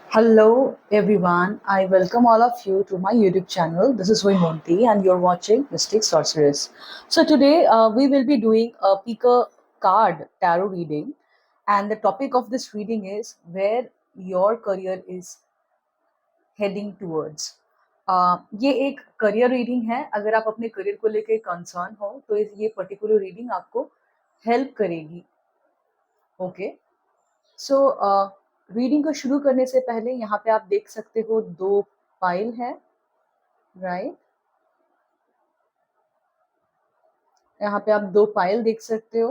Hello everyone, I welcome all of you to my YouTube channel. This is Vaimonti and you're watching Mystic Sorceress. So today we will be doing a picker card tarot reading, and the topic of this reading is where your career is heading towards. ये एक career reading है. अगर आप अपने career को लेकर concern हो तो ये पर्टिकुलर रीडिंग आपको हेल्प करेगी. ओके. सो रीडिंग को शुरू करने से पहले यहाँ पे आप देख सकते हो दो पाइल है, राइट. यहाँ पे आप दो पाइल देख सकते हो.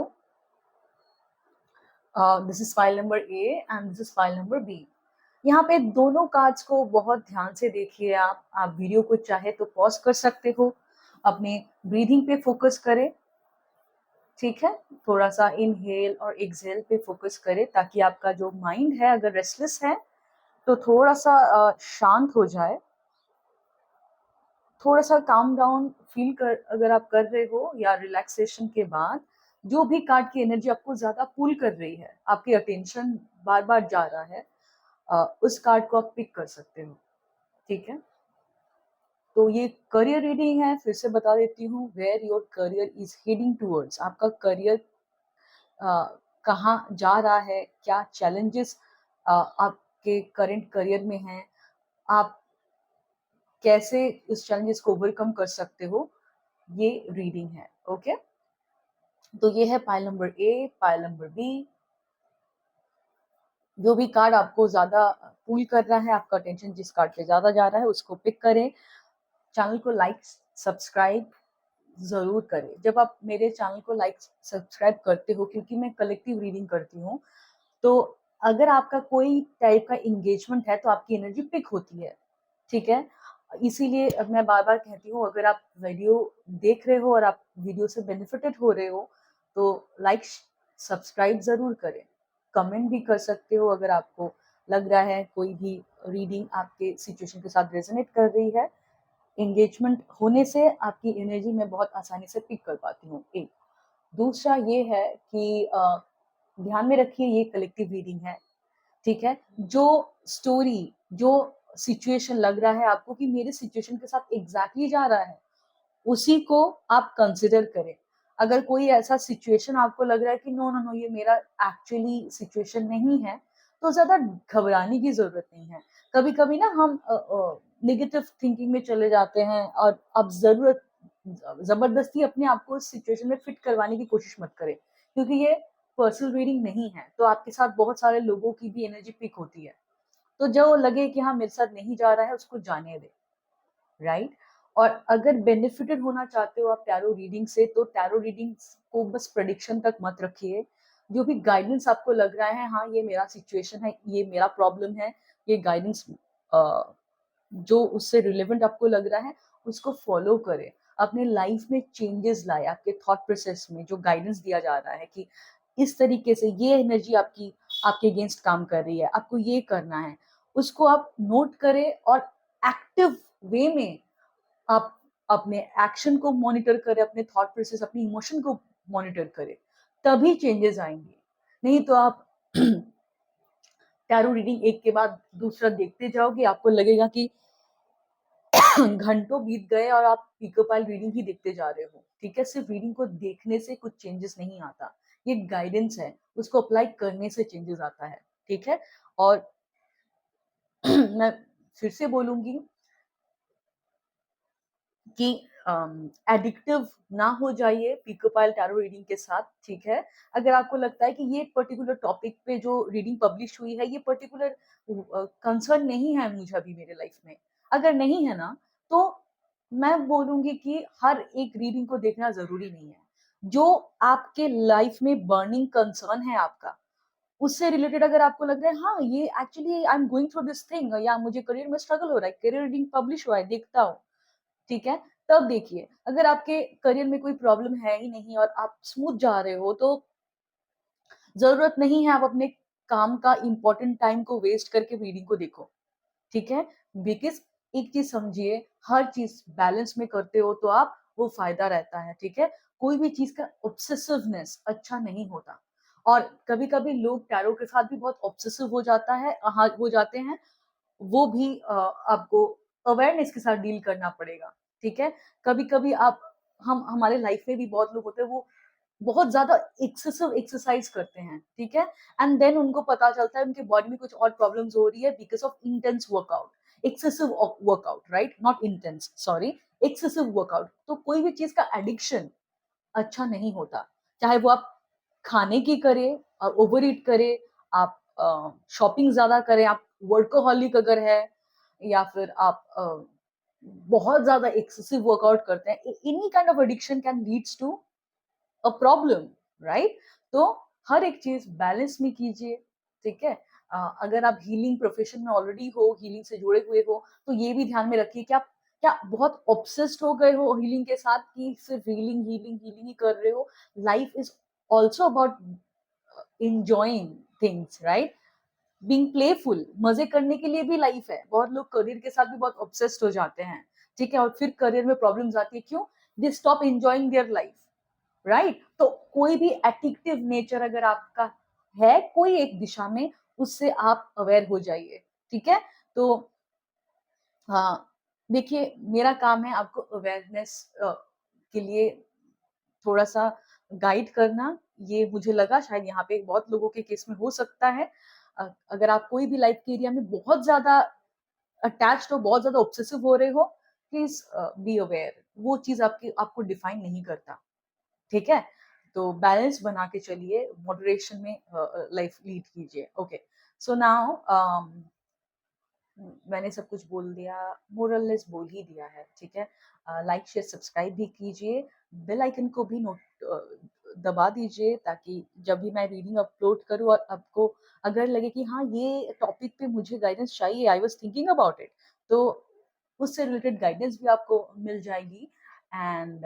This is file number A and this is file number B. यहाँ पे दोनों कार्ड्स को बहुत ध्यान से देखिए. आप वीडियो को चाहे तो पॉज कर सकते हो, अपने ब्रीदिंग पे फोकस करें. ठीक है, थोड़ा सा इनहेल और एक्सहेल पे फोकस करें ताकि आपका जो माइंड है अगर रेस्टलेस है तो थोड़ा सा शांत हो जाए. थोड़ा सा काम डाउन फील कर अगर आप कर रहे हो या रिलैक्सेशन के बाद जो भी कार्ड की एनर्जी आपको ज्यादा पुल कर रही है, आपकी अटेंशन बार बार जा रहा है, उस कार्ड को आप पिक कर सकते हो. ठीक है, तो ये करियर रीडिंग है. फिर से बता देती हूँ, where your career is heading towards. आपका करियर कहाँ जा रहा है, क्या चैलेंजेस आपके करंट करियर में हैं, आप कैसे इस चैलेंजेस को ओवरकम कर सकते हो, ये रीडिंग है. ओके, तो ये है file number A, file number B. जो भी कार्ड आपको ज्यादा पुल कर रहा है, आपका अटेंशन जिस कार्ड पे ज्यादा जा रहा है उसको पिक करें. चैनल को लाइक सब्सक्राइब जरूर करें. जब आप मेरे चैनल को लाइक सब्सक्राइब करते हो, क्योंकि मैं कलेक्टिव रीडिंग करती हूँ, तो अगर आपका कोई टाइप का इंगेजमेंट है तो आपकी एनर्जी पिक होती है. ठीक है, इसीलिए अब मैं बार बार कहती हूँ, अगर आप वीडियो देख रहे हो और आप वीडियो से बेनिफिटेड हो रहे हो तो लाइक सब्सक्राइब जरूर करें. कमेंट भी कर सकते हो अगर आपको लग रहा है कोई भी रीडिंग आपके सिचुएशन के साथ रेजोनेट कर रही है. एंगेजमेंट होने से आपकी एनर्जी मैं बहुत आसानी से पिक कर पाती हूँ. एक दूसरा ये है कि ध्यान में रखिए, ये कलेक्टिव रीडिंग है. ठीक है, जो स्टोरी, जो सिचुएशन लग रहा है आपको कि मेरे सिचुएशन के साथ एग्जैक्टली जा रहा है, उसी को आप कंसिडर करें. अगर कोई ऐसा सिचुएशन आपको लग रहा है कि नो नो नो ये मेरा एक्चुअली सिचुएशन नहीं है, तो ज्यादा घबराने की जरूरत नहीं है. कभी कभी ना हम नेगेटिव थिंकिंग में चले जाते हैं और अब जबरदस्ती अपने आप को सिचुएशन में फिट करवाने की कोशिश मत करें, क्योंकि ये पर्सनल रीडिंग नहीं है. तो आपके साथ बहुत सारे लोगों की भी एनर्जी पिक होती है, तो जो लगे कि हाँ मेरे साथ नहीं जा रहा है उसको जाने दे, राइट. और अगर बेनिफिटेड होना चाहते हो आप टैरो रीडिंग से, तो टैरो रीडिंग को बस प्रेडिक्शन तक मत रखिए. जो भी गाइडेंस आपको लग रहा है, हाँ ये मेरा सिचुएशन है, ये मेरा प्रॉब्लम है, ये गाइडेंस जो उससे रिलेवेंट आपको लग रहा है उसको फॉलो करें. अपने लाइफ में चेंजेस लाए. आपके थॉट प्रोसेस में जो गाइडेंस दिया जा रहा है कि इस तरीके से ये एनर्जी आपकी आपके अगेंस्ट काम कर रही है, आपको ये करना है, उसको आप नोट करें और एक्टिव वे में आप अपने एक्शन को मॉनिटर करें, अपने थॉट प्रोसेस, अपनी इमोशन को मॉनिटर करें, तभी चेंजेस आएंगे. नहीं तो आप टैरो रीडिंग एक के बाद दूसरा देखते जाओगे, आपको लगेगा कि घंटों बीत गए और आप पिको पाइल रीडिंग ही देखते जा रहे हो. ठीक है, सिर्फ रीडिंग को देखने से कुछ चेंजेस नहीं आता. ये गाइडेंस है, उसको अप्लाई करने से चेंजेस आता है. ठीक है, और मैं फिर से बोलूंगी कि एडिक्टिव ना हो जाइए पिको पाइल टैरो रीडिंग के साथ. ठीक है, अगर आपको लगता है कि ये पर्टिकुलर टॉपिक पे जो रीडिंग पब्लिश हुई है ये पर्टिकुलर कंसर्न नहीं है मुझे अभी मेरे लाइफ में, अगर नहीं है ना, तो मैं बोलूंगी कि हर एक रीडिंग को देखना जरूरी नहीं है. जो आपके लाइफ में बर्निंग कंसर्न है आपका, उससे रिलेटेड अगर आपको लग रहा है हाँ ये actually I am going through this thing, या मुझे करियर में स्ट्रगल हो रहा है, करियर रीडिंग पब्लिश हुआ है, देखता हूँ. ठीक है, तब देखिए. अगर आपके करियर में कोई प्रॉब्लम है ही नहीं और आप स्मूथ जा रहे हो, तो जरूरत नहीं है आप अपने काम का इंपॉर्टेंट टाइम को वेस्ट करके रीडिंग को देखो. ठीक है, बिकॉज एक चीज समझिए, हर चीज बैलेंस में करते हो तो आप वो फायदा रहता है. ठीक है, कोई भी चीज का ऑब्सेसिवनेस अच्छा नहीं होता. और कभी कभी लोग टैरो के साथ भी बहुत ऑब्सेसिव हो जाते हैं, वो भी आपको अवेयरनेस के साथ डील करना पड़ेगा, ठीक है? कभी-कभी आप हम हमारे लाइफ में भी बहुत लोग होते हैं, वो बहुत ज़्यादा एक्सेसिव एक्सरसाइज करते हैं, ठीक है? एंड देन उनको पता चलता है उनके बॉडी में कुछ और प्रॉब्लम्स हो रही है because of intense workout, excessive workout, right? Not intense, sorry, excessive workout. तो कोई भी चीज़ का एडिक्शन अच्छा नहीं होता। चाहे वो आप खाने की करें, ओवर ईट करें, आप शॉपिंग ज़्यादा करें, आप वर्कोहॉलिक अगर है, या फिर आप बहुत ज़्यादा एक्सेसिव वर्कआउट करते हैं, any kind of addiction can leads to a problem, right? तो हर एक चीज़ बैलेंस में कीजिए, ठीक है? अगर आप हीलिंग प्रोफेशन में ऑलरेडी हो, हीलिंग से जुड़े हुए हो, तो ये भी ध्यान में रखिए कि आप क्या बहुत ऑब्सेस्ड हो गए हो हीलिंग के साथ कि सिर्फ हीलिंग, हीलिंग, हीलिंग ही कर रहे हो। Life is also about enjoying things, right? Being playful, मज़े करने के लिए भी लाइफ है। बहुत लोग करियर के साथ भी बहुत ऑब्सेस्ड हो जाते हैं, ठीक है? और फिर करियर में प्रॉब्लम्स आती है, क्यों? They stop enjoying their life. Right? तो कोई भी एडिक्टिव नेचर अगर आपका है कोई एक दिशा में, उससे आप अवेयर हो जाइए, ठीक है? तो हाँ, देखिए, मेरा काम है आपको अवेयरनेस के लिए थोड़ा-सा गाइड करना। ये मुझे लगा शायद यहाँ पे बहुत लोगों के केस में हो सकता है। अगर आप कोई भी लाइफ के एरिया में बहुत ज़्यादा अटैच्ड हो, बहुत ज़्यादा ऑब्सेसिव हो रहे हो, प्लीज़ बी अवेयर। वो चीज़ आपको डिफाइन नहीं करता। ठीक है? तो बैलेंस बना के चलिए, मॉडरेशन में लाइफ लीड कीजिए। ओके, सो नाउ मैंने सब कुछ बोल दिया, मोरलेस बोल ही दिया है, ठीक है? लाइक, शेयर, सब्सक्राइब भी कीजिए, बेल आइकन को भी दबा दीजिए, ताकि जब भी मैं रीडिंग अपलोड करूँ और आपको अगर लगे कि हाँ, ये टॉपिक पे मुझे गाइडेंस चाहिए, I was thinking about it, तो उससे रिलेटेड गाइडेंस भी आपको मिल जाएगी। एंड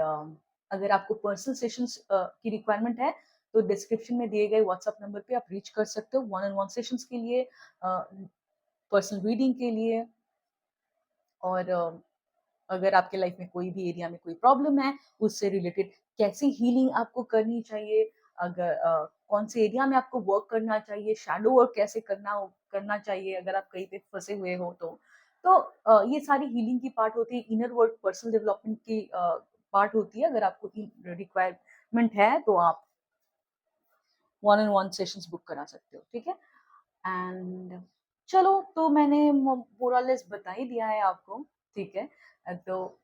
अगर आपको पर्सनल सेशंस की रिक्वायरमेंट है, तो डिस्क्रिप्शन में दिए गए व्हाट्सएप नंबर पे आप रीच कर सकते हो वन ऑन वन सेशंस के लिए, पर्सनल रीडिंग के लिए। और अगर आपके लाइफ में कोई भी एरिया में कोई प्रॉब्लम है, उससे रिलेटेड कैसी हीलिंग आपको करनी चाहिए, अगर कौन से एरिया में आपको वर्क करना चाहिए, शैडो वर्क कैसे करना चाहिए अगर आप कहीं पे फंसे हुए हो तो ये सारी हीलिंग की पार्ट होती है, इनर वर्क, पर्सनल डेवलपमेंट की पार्ट होती है। अगर आपको रिक्वायरमेंट है तो आप one on one sessions book करा सकते हो, ठीक है? एंड चलो, तो मैंने मोरलेस बता ही दिया है आपको, ठीक है? तो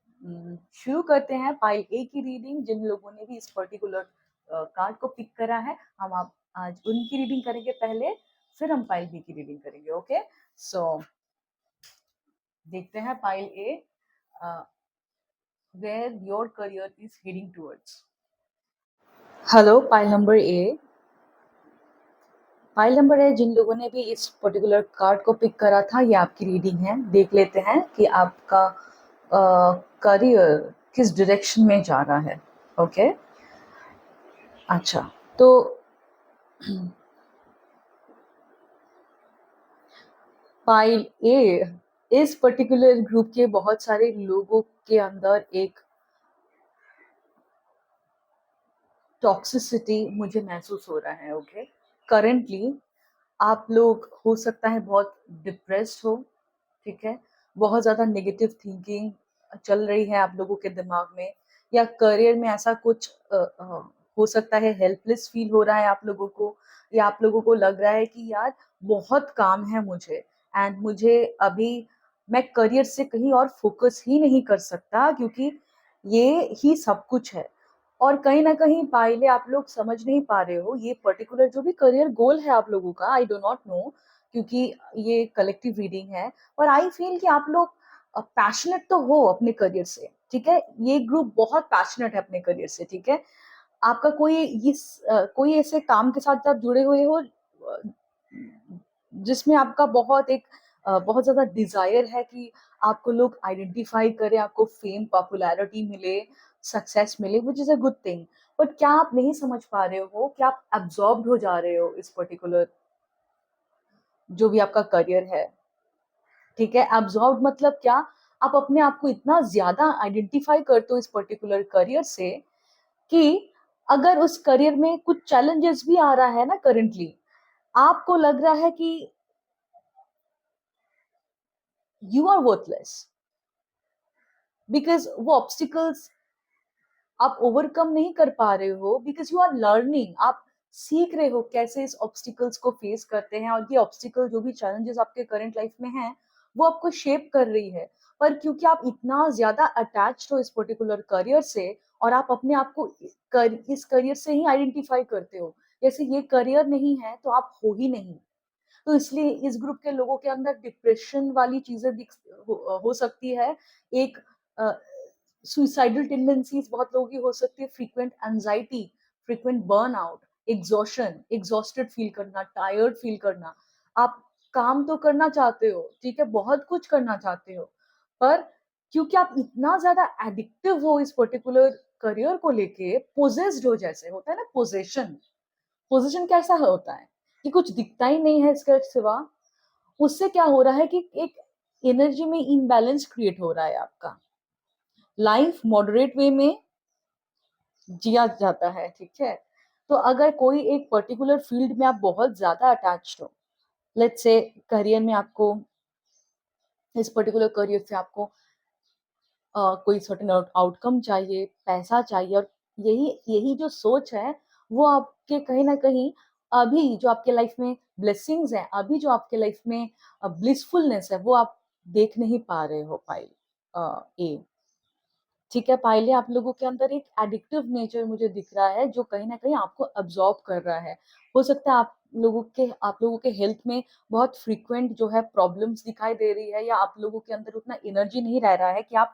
शुरू करते हैं पाइल ए की रीडिंग। जिन लोगों ने भी इस पर्टिकुलर कार्ड को पिक करा है, हम आप आज उनकी रीडिंग करेंगे पहले, फिर हम पाइल बी की रीडिंग करेंगे। ओके, सो देखते हैं file A, where your career is heading towards. Hello file number A. File number है, जिन लोगों ने भी इस पर्टिकुलर कार्ड को पिक करा था, ये आपकी रीडिंग है। देख लेते हैं कि आपका करियर किस डायरेक्शन में जा रहा है। ओके, अच्छा, तो फाइल ए, इस पर्टिकुलर ग्रुप के बहुत सारे लोगों के अंदर एक टॉक्सिसिटी मुझे महसूस हो रहा है। ओके, करंटली आप लोग हो सकता है बहुत डिप्रेस्ड हो, ठीक है? बहुत ज़्यादा नेगेटिव थिंकिंग चल रही है आप लोगों के दिमाग में, या करियर में ऐसा कुछ हो सकता है, हेल्पलेस फील हो रहा है आप लोगों को, या आप लोगों को लग रहा है कि यार बहुत काम है मुझे, एंड मुझे अभी मैं करियर से कहीं और फोकस ही नहीं कर सकता, क्योंकि ये ही सब कुछ है। और कहीं न कहीं पहले आप लोग समझ नहीं पा रहे हो, ये पर्टिकुलर जो भी करियर गोल है आप लोगों का, आई डू नॉट नो, क्योंकि ये कलेक्टिव रीडिंग है, और आई फील कि आप लोग पैशनेट तो हो अपने करियर से, ठीक है? ये ग्रुप बहुत पैशनेट है अपने करियर से, ठीक है? आपका कोई ऐसे काम के साथ आप जुड़े हुए हो जिसमें आपका बहुत ज़्यादा डिज़ायर है कि आपको लोग आइडेंटिफ़ाई करें, आपको फेम, पॉपुलैरिटी मिले, सक्सेस मिले, which is a good thing. But क्या आप नहीं समझ पा रहे हो कि आप एब्ज़ॉर्ब्ड हो जा रहे हो इस पर्टिकुलर जो भी आपका करियर है, ठीक है? एब्ज़ॉर्ब्ड मतलब क्या? आप अपने आप को इतना ज़्यादा आइडेंटिफ़ाई करते हो इस पर्टिकुलर करियर से कि अगर उस करियर में कुछ चैलेंजेस भी आ रहा है ना करंटली, आपको लग रहा है कि यू आर वर्थलेस, बिकॉज वो ऑब्स्टिकल्स आप ओवरकम नहीं कर पा रहे हो, बिकॉज यू आर लर्निंग, आप सीख रहे हो कैसे इस ऑब्स्टिकल्स को फेस करते हैं, और ये ऑब्स्टिकल जो भी चैलेंजेस आपके करंट लाइफ में हैं वो आपको शेप कर रही है। पर क्योंकि आप इतना ज्यादा अटैच्ड हो इस पर्टिकुलर करियर से, और आप अपने आप को इस करियर से ही आइडेंटिफाई करते हो, जैसे ये करियर नहीं है तो आप हो ही नहीं। तो इसलिए इस ग्रुप के लोगों के अंदर डिप्रेशन वाली चीजें हो सकती है, एक सुइसाइडल टेंडेंसीज बहुत लोगों की हो सकती है, frequent anxiety, frequent burnout, exhaustion, exhausted feel करना, टायर्ड फील करना। आप काम तो करना चाहते हो, ठीक है, बहुत कुछ करना चाहते हो, पर क्योंकि आप इतना ज्यादा एडिक्टिव हो इस पर्टिकुलर करियर को लेके, पोजेस्ड हो, जैसे होता है ना पोजेशन। पोजीशन कैसा होता है कि कुछ दिखता ही नहीं है इसके सिवा। उससे क्या हो रहा है कि एक एनर्जी में इनबैलेंस क्रिएट हो रहा है, आपका लाइफ मॉडरेट वे में जिया जाता है, ठीक है। तो अगर कोई एक पर्टिकुलर फील्ड में आप बहुत ज्यादा अटैच्ड हो, लेट्स से करियर में आपको, इस पर्टिकुलर करियर से आपको कोई सर्टेन आउटकम चाहिए, पैसा चाहिए, और यही यही जो सोच है वो आपके कहीं ना कहीं, अभी जो आपके लाइफ में ब्लेसिंग्स है, अभी जो आपके लाइफ में ब्लिसफुलनेस है, वो आप देख नहीं पा रहे हो पाइल ए। ठीक है, पाइले, आप लोगों के अंदर एक एडिक्टिव नेचर मुझे दिख रहा है जो कहीं ना कहीं आपको अब्सॉर्ब कर रहा है। हो सकता है आप लोगों के हेल्थ में बहुत फ्रीक्वेंट जो है प्रॉब्लम्स दिखाई दे रही है, या आप लोगों के अंदर उतना एनर्जी नहीं रह रहा है कि आप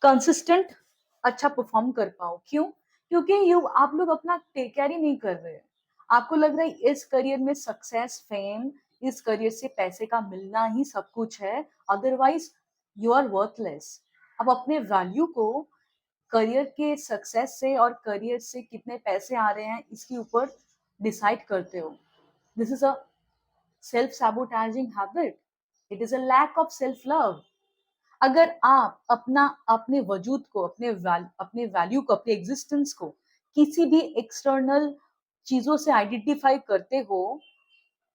कंसिस्टेंट अच्छा परफॉर्म कर पाओ। क्यों? क्योंकि यू आप लोग अपना टेक केयर ही नहीं कर रहे हैं। आपको लग रहा है इस करियर में सक्सेस, फेम, इस करियर से पैसे का मिलना ही सब कुछ है, अदरवाइज यू आर वर्थलेस। अब अपने वैल्यू को करियर के सक्सेस से और करियर से कितने पैसे आ रहे हैं इसके ऊपर डिसाइड करते हो। This is a self sabotaging habit, it is a lack of self love. अगर आप अपने वजूद को, अपने वैल्यू को, अपने एग्जिस्टेंस को किसी भी एक्सटर्नल चीजों से आइडेंटिफाई करते हो,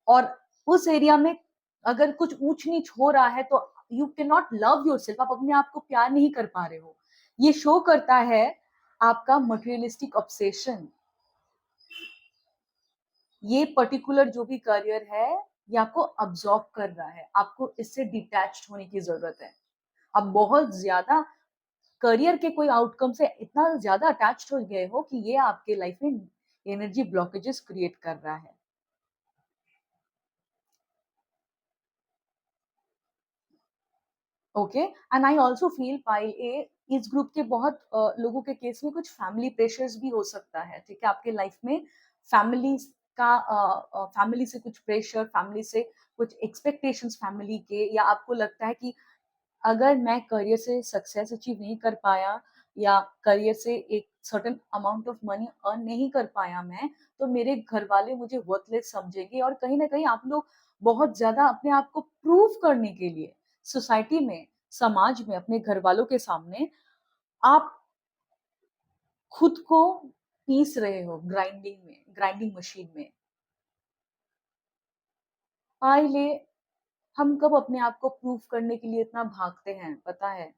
और उस एरिया में अगर कुछ ऊंच नीच हो रहा है, तो you can not love your self, आप अपने आप को प्यार नहीं कर पा रहे हो। ये शो करता है आपका मटेरियलिस्टिक ऑब्सेशन। ये पर्टिकुलर जो भी करियर है, ये आपको अब्सॉर्ब कर रहा है, आपको इससे डिटैच्ड होने की जरूरत है। आप बहुत ज्यादा करियर के कोई आउटकम से इतना ज्यादा अटैच्ड हो गए हो कि ये आपके लाइफ में एनर्जी ब्लॉकेजेस क्रिएट कर रहा है। Okay, and I also feel pile A, इस ग्रुप के बहुत लोगों के केस में कुछ फैमिली प्रेशर्स भी हो सकता है, ठीक है, आपके लाइफ में फैमिली फैमिली से कुछ प्रेशर, फैमिली से कुछ एक्सपेक्टेशंस फैमिली के, या आपको लगता है कि अगर मैं करियर से सक्सेस अचीव नहीं कर पाया, या करियर से एक certain amount of money earn नहीं कर पाया मैं, तो मेरे घर वाले मुझे वर्थलेस समझेंगे, और कहीं ना कहीं आप लोग बहुत ज्यादा अपने आप को प्रूव करने के लिए सोसाइटी में, समाज में, अपने घर वालों के सामने आप खुद को पीस रहे हो ग्राइंडिंग मशीन में। पहले हम कब अपने आप को प्रूव करने के लिए इतना भागते हैं पता है?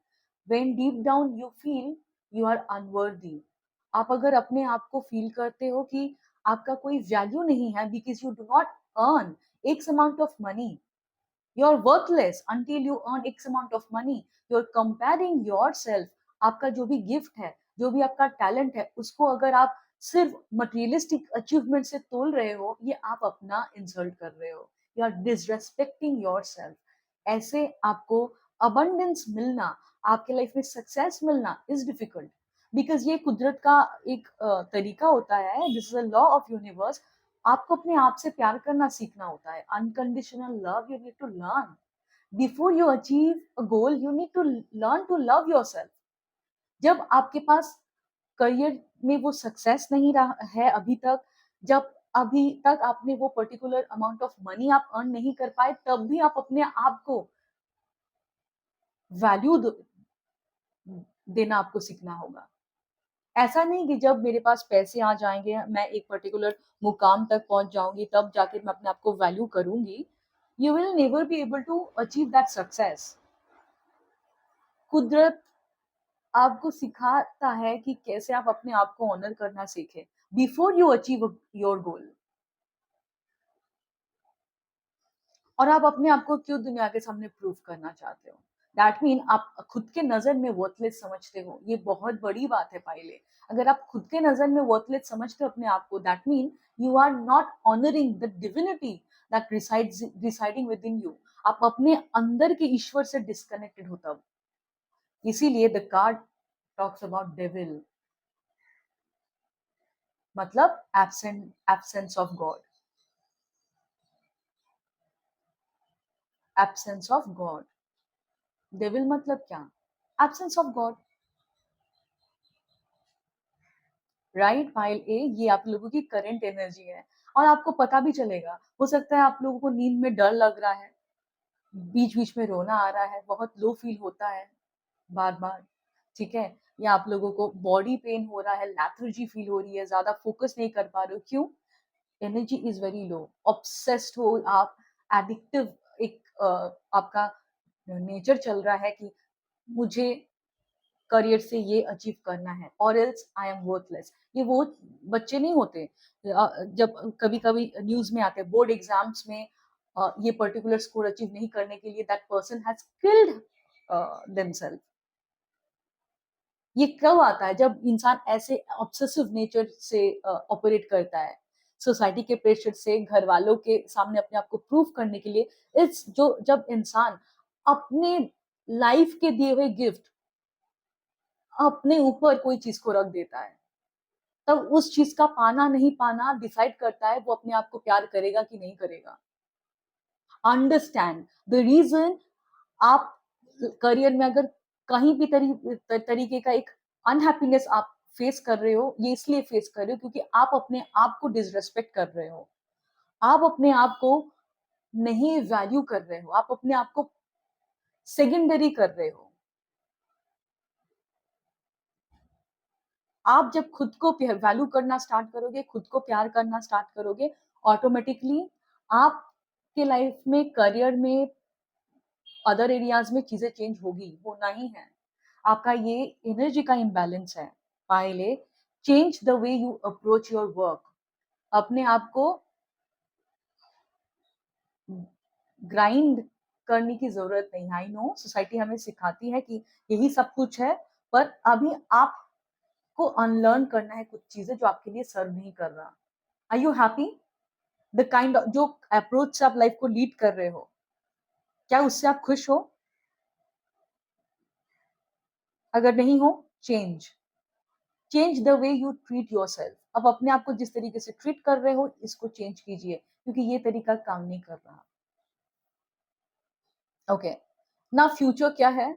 When deep down you feel you are unworthy. आप अगर अपने आप को फील करते हो कि आपका कोई वैल्यू नहीं है, because you do not earn X amount of money, you are worthless until you earn X amount of money, you are comparing yourself. आपका जो भी गिफ्ट है, जो भी आपका टैलेंट है, उसको अगर आप सिर्फ मटेरियलिस्टिक अचीवमेंट से तोल रहे हो, ये आप अपना इंसल्ट कर रहे हो, you are disrespecting yourself. ऐसे आपको अबंडेंस मिलना, आपके लाइफ में सक्सेस मिलना इज डिफिकल्ट, बिकॉज ये कुदरत का एक तरीका होता है, this is a law of universe. आपको अपने आप से प्यार करना सीखना होता है, unconditional love you need to learn. Before you achieve a goal you need to learn to love yourself. जब आपके पास करियर में वो सक्सेस नहीं रहा है अभी तक, जब अभी तक आपने वो पर्टिकुलर अमाउंट ऑफ मनी आप अर्न नहीं कर पाए, तब भी आप अपने आप को वैल्यू देना आपको सीखना होगा। ऐसा नहीं कि जब मेरे पास पैसे आ जाएंगे, मैं एक पर्टिकुलर मुकाम तक पहुंच जाऊंगी, तब जाके मैं अपने आप को वैल्यू करूंगी। You will never be able to achieve that success. कुदरत आपको सिखाता है कि कैसे आप अपने आप को ऑनर करना सीखें before you achieve your goal. और आप अपने आप को क्यों दुनिया के सामने प्रूव करना चाहते हो? दैट मीन आप खुद के नजर में वर्थलेस समझते हो, ये बहुत बड़ी बात है पाइले। अगर आप खुद के नजर में वर्थलेस समझते हो अपने आप को, that mean you are not honouring the divinity that residing within you. आप अपने अंदर के ईश्वर से डिस्कनेक्टेड हो तब। इसीलिए the card talks about devil, मतलब absence of God. Absence of God, devil मतलब क्या? Absence of God, right? Pile A, ये आप लोगों की करंट एनर्जी है। और आपको पता भी चलेगा, हो सकता है आप लोगों को नींद में डर लग रहा है, बीच बीच में रोना आ रहा है, बहुत लो फील होता है बार बार, ठीक है? या आप लोगों को बॉडी पेन हो रहा है, लैथर्जी फील हो रही है, ज्यादा फोकस नहीं कर पा रहे हो, क्यों? Energy is very low, obsessed हो आप, एडिक्टिव एक आपका नेचर चल रहा है कि मुझे करियर से ये अचीव करना है और एल्स आई एम वर्थलेस। ये वो बच्चे नहीं होते जब कभी कभी न्यूज में आते हैं बोर्ड एग्जाम्स में ये पर्टिकुलर स्कोर अचीव नहीं करने के लिए that person has killed themselves. ये कब आता है? जब इंसान ऐसे ऑब्सेसिव नेचर से ऑपरेट करता है, सोसाइटी के प्रेशर से, घर वालों के सामने अपने आप को प्रूव करने के लिए। इट्स जो जब इंसान अपने लाइफ के दिए हुए गिफ्ट अपने ऊपर कोई चीज को रख देता है, तब उस चीज का पाना नहीं पाना डिसाइड करता है वो अपने आप को प्यार करेगा कि नहीं करेगा। Understand the reason. आप करियर में अगर कहीं भी तरीके का एक अनहैप्पीनेस आप फेस कर रहे हो, ये इसलिए फेस कर रहे हो क्योंकि आप अपने आप को डिसरेस्पेक्ट कर रहे हो, आप अपने आप को नहीं वैल्यू कर रहे हो, आप अपने आप को सेकेंडरी कर रहे हो। आप जब खुद को वैल्यू करना स्टार्ट करोगे, खुद को प्यार करना स्टार्ट करोगे, ऑटोमेटिकली आपके लाइफ में, करियर में, अदर एरियाज में चीजें चेंज होगी, होना ही है। आपका ये एनर्जी का इम्बैलेंस है। पहले change the way you approach your work. अपने आप को ग्राइंड करने की जरूरत नहीं। आई नो सोसाइटी हमें सिखाती है कि यही सब कुछ है, पर अभी आपको अनलर्न करना है कुछ चीजें जो आपके लिए सर्व नहीं कर रहा। Are you happy? The kind जो अप्रोच से आप लाइफ को लीड कर रहे हो, क्या उससे आप खुश हो? अगर नहीं हो, change change the way you treat your self. अब अपने आप को जिस तरीके से ट्रीट कर रहे हो, इसको चेंज कीजिए, क्योंकि ये तरीका काम नहीं कर रहा। ओके, ना फ्यूचर क्या है?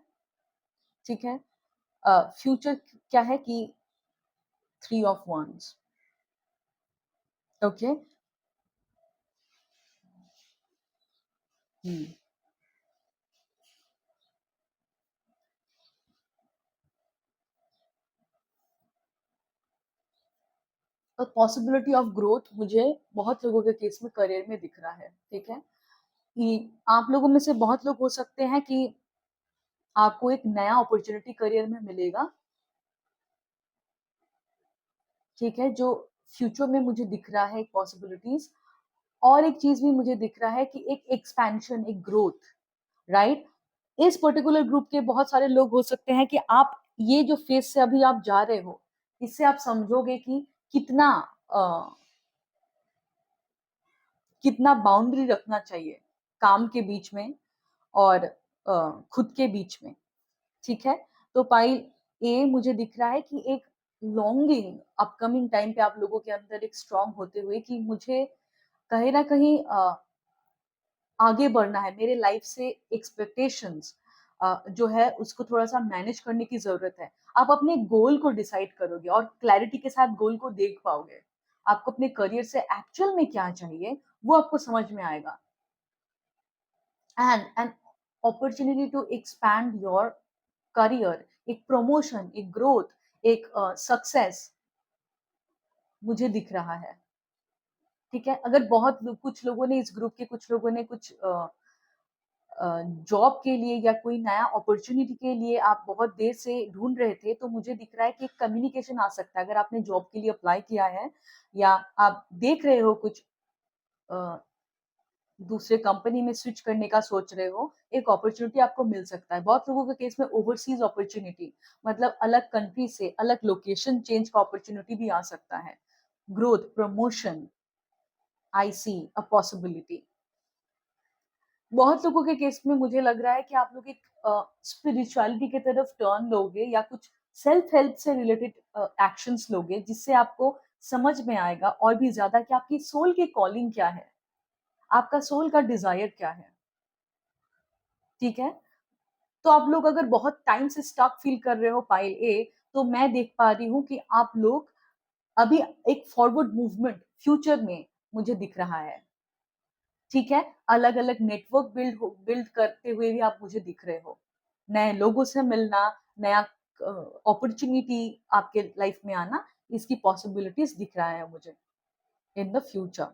ठीक है, फ्यूचर क्या है कि three of wands. Okay, possibility of growth मुझे बहुत लोगों के केस में करियर में दिख रहा है। ठीक है, कि आप लोगों में से बहुत लोग हो सकते हैं कि आपको एक नया अपॉर्चुनिटी करियर में मिलेगा, ठीक है, जो फ्यूचर में मुझे दिख रहा है, एक पॉसिबिलिटीज। और एक चीज भी मुझे दिख रहा है कि एक एक्सपेंशन, एक ग्रोथ, राइट? इस पर्टिकुलर ग्रुप के बहुत सारे लोग हो सकते हैं कि आप ये जो फेज से अभी आप जा रहे हो, इससे आप समझोगे कि कितना कितना बाउंड्री रखना चाहिए काम के बीच में और खुद के बीच में। ठीक है, तो पाइल ए मुझे दिख रहा है कि एक लॉन्गिंग अपकमिंग टाइम पे आप लोगों के अंदर एक स्ट्रांग होते हुए कि मुझे कहीं ना कहीं आगे बढ़ना है, मेरे लाइफ से एक्सपेक्टेशंस जो है उसको थोड़ा सा मैनेज करने की जरूरत है। आप अपने गोल को डिसाइड करोगे और क्लैरिटी के साथ गोल को देख पाओगे। आपको अपने करियर से एक्चुअल में क्या चाहिए वो आपको समझ में आएगा। And an opportunity to expand your career, एक प्रमोशन, एक ग्रोथ, एक सक्सेस मुझे दिख रहा है। ठीक है, अगर बहुत कुछ लोगों ने, इस ग्रुप के कुछ लोगों ने कुछ जॉब के लिए या कोई नया अपॉर्चुनिटी के लिए आप बहुत देर से ढूंढ रहे थे, तो मुझे दिख रहा है कि कम्युनिकेशन आ सकता है। अगर आपने जॉब के लिए अप्लाई किया है या आप देख रहे हो कुछ दूसरे कंपनी में स्विच करने का सोच रहे हो, एक अपॉर्चुनिटी आपको मिल सकता है। बहुत लोगों के केस में ओवरसीज अपॉर्चुनिटी, मतलब अलग कंट्री से अलग लोकेशन चेंज का अपॉर्चुनिटी भी आ सकता है। Growth, promotion, I see a possibility. बहुत लोगों के केस में मुझे लग रहा है कि आप लोग एक स्पिरिचुअलिटी की तरफ टर्न लोगे या कुछ सेल्फ हेल्प से रिलेटेड एक्शंस लोगे, जिससे आपको समझ में आएगा और भी ज्यादा कि आपकी सोल की कॉलिंग क्या है, आपका सोल का डिजायर क्या है। ठीक है, तो आप लोग अगर बहुत टाइम से स्टक फील कर रहे हो पाइल ए, तो मैं देख पा रही हूँ कि आप लोग अभी एक फॉरवर्ड मूवमेंट फ्यूचर में मुझे दिख रहा है। ठीक है, अलग अलग नेटवर्क बिल्ड करते हुए भी आप मुझे दिख रहे हो, नए लोगों से मिलना, नया अपॉर्चुनिटी आपके लाइफ में आना, इसकी पॉसिबिलिटीज दिख रहा है मुझे इन द फ्यूचर।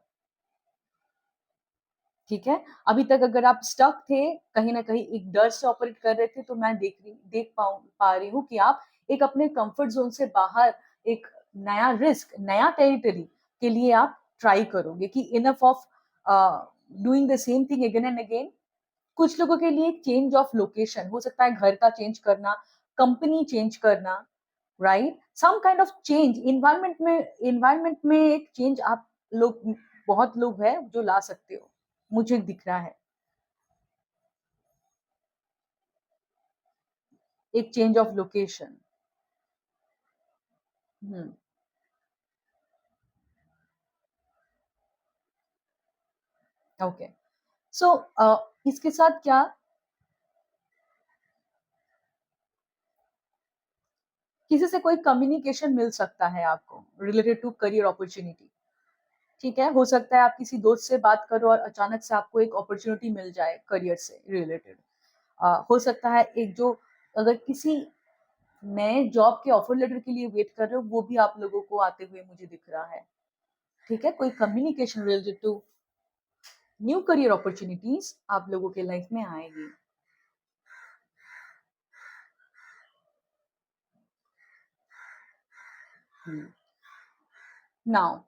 ठीक है, अभी तक अगर आप स्टक थे कहीं ना कहीं एक डर से ऑपरेट कर रहे थे, तो मैं देख पा रही हूँ कि आप एक अपने कंफर्ट जोन से बाहर एक नया रिस्क, नया टेरिटरी के लिए आप ट्राई करोगे कि enough of doing the same thing again and again. कुछ लोगों के लिए चेंज ऑफ लोकेशन हो सकता है, घर का चेंज करना, कंपनी चेंज करना, right, some kind of change environment में एक चेंज आप लोग, बहुत लोग हैं जो ला सकते हो, मुझे दिख रहा है एक change of location. Hmm, okay, so इसके साथ क्या, किसी से कोई कम्युनिकेशन मिल सकता है आपको रिलेटेड टू करियर अपॉर्चुनिटी। ठीक है, हो सकता है आप किसी दोस्त से बात करो और अचानक से आपको एक अपॉर्चुनिटी मिल जाए करियर से रिलेटेड। हो सकता है एक जो, अगर किसी नए जॉब के ऑफर लेटर के लिए वेट कर रहे हो, वो भी आप लोगों को आते हुए मुझे दिख रहा है। ठीक है, कोई communication related to new career opportunities आप लोगों के लाइफ में आएगी। नाउ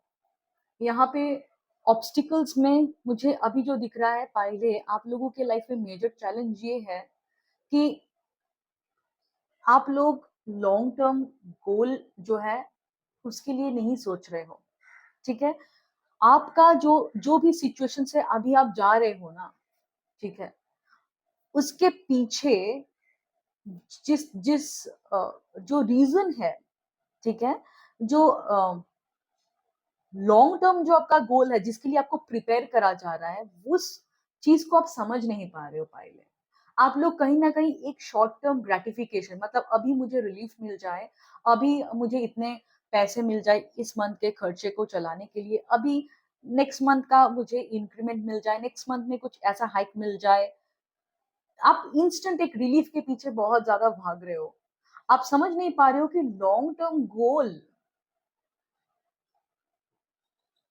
यहाँ पे ऑब्स्टिकल्स में मुझे अभी जो दिख रहा है, पहले आप लोगों के लाइफ में मेजर चैलेंज ये है कि आप लोग लॉन्ग टर्म गोल जो है उसके लिए नहीं सोच रहे हो। ठीक है, आपका जो जो भी सिचुएशन से अभी आप जा रहे हो ना, ठीक है, उसके पीछे जिस जिस जो रीजन है, ठीक है, जो लॉन्ग टर्म जो आपका गोल है, जिसके लिए आपको प्रिपेयर करा जा रहा है, उस चीज को आप समझ नहीं पा रहे हो पहले। आप लोग कहीं ना कहीं एक शॉर्ट टर्म ग्रेटिफिकेशन, मतलब अभी मुझे रिलीफ मिल जाए, अभी मुझे इतने पैसे मिल जाए इस मंथ के खर्चे को चलाने के लिए, अभी नेक्स्ट मंथ का मुझे इंक्रीमेंट मिल जाए, नेक्स्ट मंथ में कुछ ऐसा हाइक मिल जाए, आप इंस्टेंट एक रिलीफ के पीछे बहुत ज्यादा भाग रहे हो। आप समझ नहीं पा रहे हो कि लॉन्ग टर्म गोल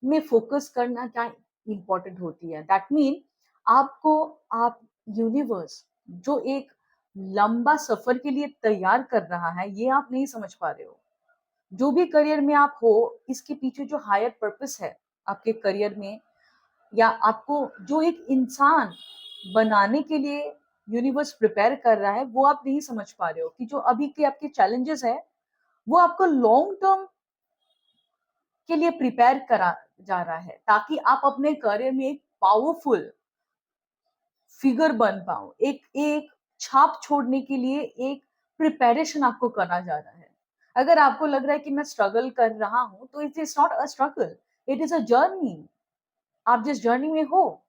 में फोकस करना क्या इम्पोर्टेंट होती है। दैट मीन आपको, आप यूनिवर्स जो एक लंबा सफर के लिए तैयार कर रहा है, ये आप नहीं समझ पा रहे हो। जो भी करियर में आप हो, इसके पीछे जो हायर पर्पस है आपके करियर में, या आपको जो एक इंसान बनाने के लिए यूनिवर्स प्रिपेयर कर रहा है, वो आप नहीं समझ पा रहे हो कि जो अभी के आपके चैलेंजेस है, वो आपको लॉन्ग टर्म के लिए प्रिपेयर करा जा रहा है, ताकि आप अपने करियर में एक पावरफुल फिगर बन पाओ, एक एक छाप छोड़ने के लिए एक प्रिपरेशन आपको करना जा रहा है। अगर आपको लग रहा है कि मैं स्ट्रगल कर रहा हूं, तो it is not a struggle, it is a journey. आप जिस जर्नी में हो,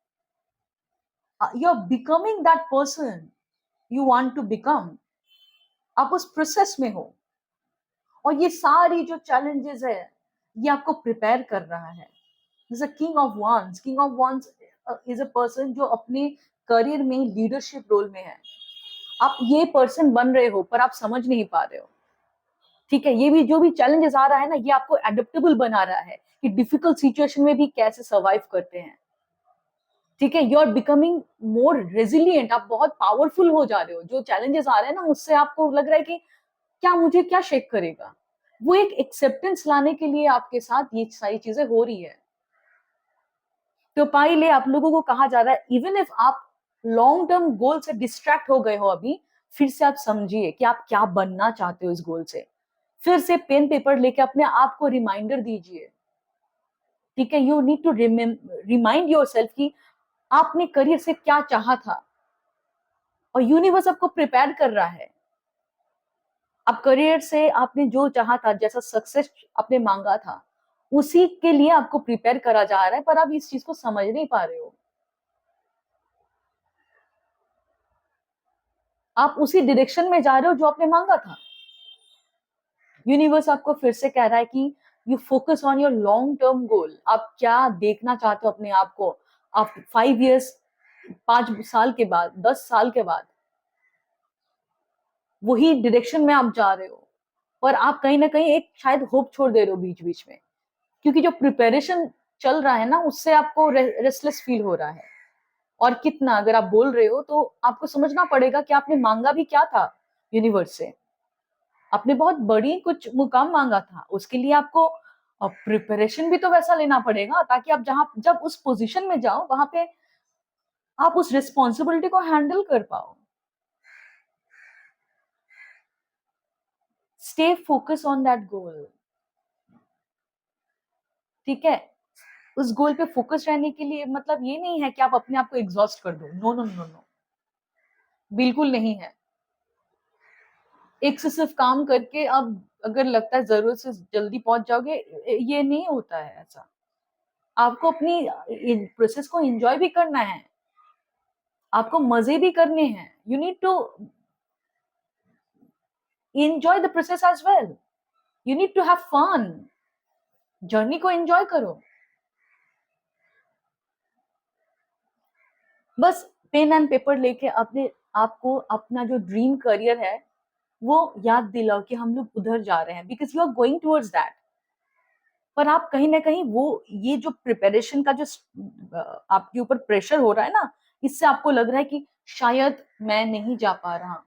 you are becoming that person you want to become, आप उस प्रोसेस में हो। और ये सारी जो चैलेंजेस है, ये आपको प्रिपेयर कर रहा है। जैसे king of wands is a person जो अपने करियर में लीडरशिप रोल में है। आप ये पर्सन बन रहे हो, पर आप समझ नहीं पा रहे हो। ठीक है, ये भी जो भी चैलेंजेस आ रहा है ना, ये आपको एडेप्टेबल बना रहा है कि डिफिकल्ट सिचुएशन में भी कैसे सर्वाइव करते हैं। ठीक है, you are becoming more resilient, आप बहुत पावरफुल हो जा रहे हो। जो चैलेंजेस आ रहे हैं ना, उससे आपको लग रहा है कि क्या मुझे क्या शेक करेगा। वो एक एक्सेप्टेंस लाने के लिए आपके साथ ये सारी चीजें हो रही है। तो पाइले आप लोगों को कहा जा रहा है, इवन इफ आप लॉन्ग टर्म गोल से डिस्ट्रैक्ट हो गए हो अभी, फिर से आप समझिए कि आप क्या बनना चाहते हो इस गोल से। फिर से पेन पेपर लेके अपने आप को रिमाइंडर दीजिए। ठीक है, you need to remind yourself कि आपने करियर से क्या चाहा था, और यूनिवर्स आपको प्रिपेयर कर रहा है। अब करियर से आपने जो चाहा था, जैसा सक्सेस आपने मांगा था, उसी के लिए आपको प्रिपेयर करा जा रहा है, पर आप इस चीज को समझ नहीं पा रहे हो। आप उसी डायरेक्शन में जा रहे हो जो आपने मांगा था। यूनिवर्स आपको फिर से कह रहा है कि you focus on your long term goal. आप क्या देखना चाहते हो अपने आप को, आप 5 years, 5 साल के बाद, 10 साल के बाद, वही डायरेक्शन में आप जा रहे हो। पर आप कहीं ना कहीं एक शायद होप छोड़ दे रहे हो बीच बीच में, क्योंकि जो प्रिपरेशन चल रहा है ना, उससे आपको रेस्टलेस फील हो रहा है। और कितना अगर आप बोल रहे हो, तो आपको समझना पड़ेगा कि आपने मांगा भी क्या था यूनिवर्स से। आपने बहुत बड़ी कुछ मुकाम मांगा था, उसके लिए आपको प्रिपरेशन भी तो वैसा लेना पड़ेगा, ताकि आप जहां जब उस पोजीशन में जाओ, वहां पे आप उस रिस्पॉन्सिबिलिटी को हैंडल कर पाओ। Stay focus on that goal. ठीक है, उस गोल पे फोकस रहने के लिए मतलब ये नहीं है कि आप अपने आप को एग्जॉस्ट कर दो। नो नो नो नो, बिल्कुल नहीं है। एक से सिर्फ काम करके अब अगर लगता है जरूरत से जल्दी पहुंच जाओगे, ये नहीं होता है ऐसा। आपको अपनी प्रोसेस को एंजॉय भी करना है, आपको मजे भी करने हैं। You need to enjoy the process as well. You need to have fun. Journey को एंजॉय करो। बस पेन एंड पेपर लेके अपने आपको अपना जो ड्रीम करियर है वो याद दिलाओ कि हम लोग उधर जा रहे हैं, because you are going towards that. पर आप कहीं ना कहीं वो, ये जो प्रिपरेशन का जो आपके ऊपर प्रेशर हो रहा है ना, इससे आपको लग रहा है कि शायद मैं नहीं जा पा रहा,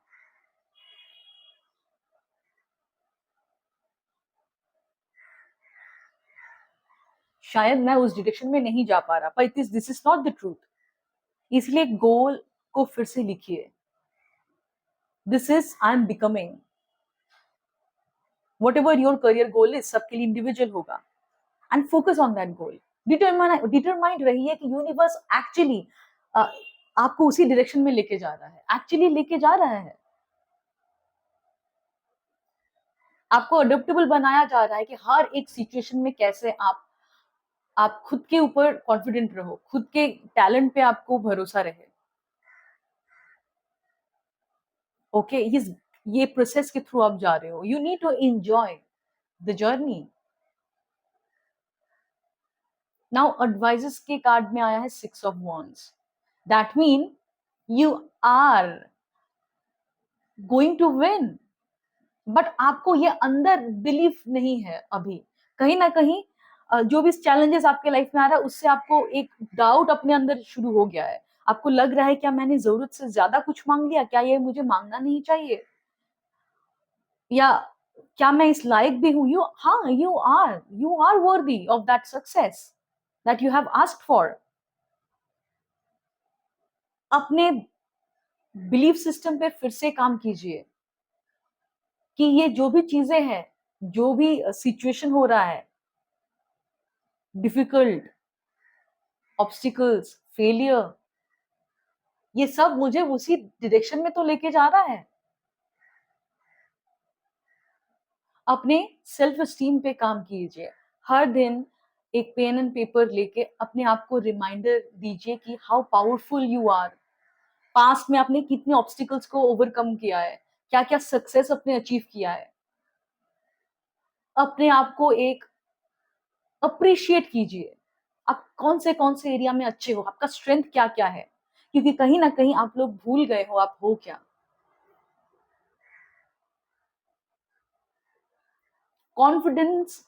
शायद मैं उस डायरेक्शन में नहीं जा पा रहा। पर this is not the truth. इसलिए गोल को फिर से लिखिए। This is I am becoming. What ever your career goal is, सबके लिए इंडिविजुअल होगा। And focus on that goal. Determined रहिए कि यूनिवर्स एक्चुअली आपको उसी डायरेक्शन में लेके जा रहा है, एक्चुअली लेके जा रहा है। आपको अडेप्टेबल बनाया जा रहा है कि हर एक सिचुएशन में कैसे आप खुद के ऊपर कॉन्फिडेंट रहो, खुद के टैलेंट पे आपको भरोसा रहे। ओके, ये प्रोसेस के थ्रू आप जा रहे हो। You need to enjoy the journey. Now advices के कार्ड में आया है 6 of Wands। That mean you are going to win, but आपको ये अंदर बिलीफ नहीं है अभी। कहीं ना कहीं जो भी चैलेंजेस आपके लाइफ में आ रहा है, उससे आपको एक डाउट अपने अंदर शुरू हो गया है। आपको लग रहा है क्या मैंने जरूरत से ज्यादा कुछ मांग लिया, क्या ये मुझे मांगना नहीं चाहिए, या क्या मैं इस लायक भी हूं। हाँ, you are worthy of that success that you have asked for. अपने बिलीफ सिस्टम पे फिर से काम कीजिए कि ये जो भी चीजें हैं, जो भी सिचुएशन हो रहा है, डिफिकल्ट, ऑब्स्टिकल्स, फेलियर, ये सब मुझे उसी डायरेक्शन में तो लेके जा रहा है। अपने सेल्फ स्टीम पे काम कीजिए। हर दिन एक पेन एंड पेपर लेके अपने आप को रिमाइंडर दीजिए कि how powerful you are. Past में आपने कितने ऑब्स्टिकल्स को ओवरकम किया है, क्या क्या सक्सेस अपने अचीव किया है। अपने आप को एक अप्रिशिएट कीजिए। आप कौन से एरिया में अच्छे हो, आपका स्ट्रेंथ क्या क्या है, क्योंकि कहीं ना कहीं आप लोग भूल गए हो आप हो क्या। कॉन्फिडेंस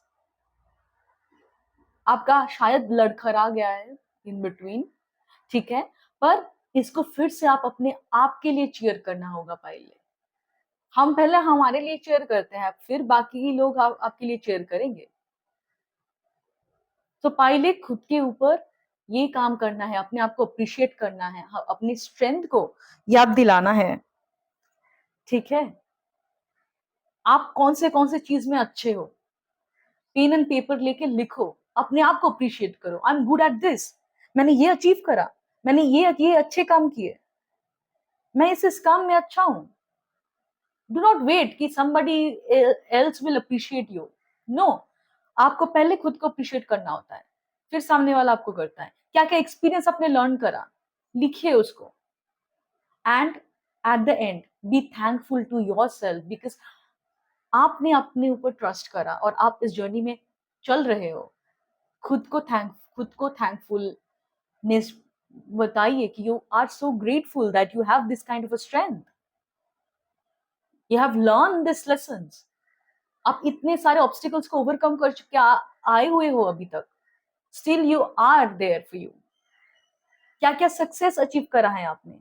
आपका शायद लड़खड़ा गया है इन बिटवीन। ठीक है, पर इसको फिर से आप अपने आप के लिए चीयर करना होगा पहले। हम पहले हमारे लिए चीयर करते हैं, फिर बाकी लोग आपके लिए चीयर करेंगे। तो पहले खुद के ऊपर ये काम करना है, अपने आप को अप्रिशिएट करना है, अपनी स्ट्रेंथ को याद दिलाना है। ठीक है, आप कौन से चीज में अच्छे हो, पेन एंड पेपर लेके लिखो, अपने आप को अप्रिशिएट करो। I am good at this, मैंने ये अचीव करा, मैंने ये अच्छे काम किए, मैं इस काम में अच्छा हूं। डू नॉट वेट कि somebody else will appreciate you. No, आपको पहले खुद को अप्रिशिएट करना होता है, फिर सामने वाला आपको करता है। क्या क्या एक्सपीरियंस आपने लर्न करा, लिखिए उसको। And at the end be thankful to yourself, because आपने अपने ऊपर ट्रस्ट करा और आप इस जर्नी में चल रहे हो। खुद को थैंकफुलनेस बताइए कि you are so grateful that you have this kind of a strength, you have learn this lessons. आप इतने सारे ऑब्स्टिकल्स को ओवरकम कर चुके आए हुए हो अभी तक, still you are there for you. क्या क्या सक्सेस अचीव करा है आपने,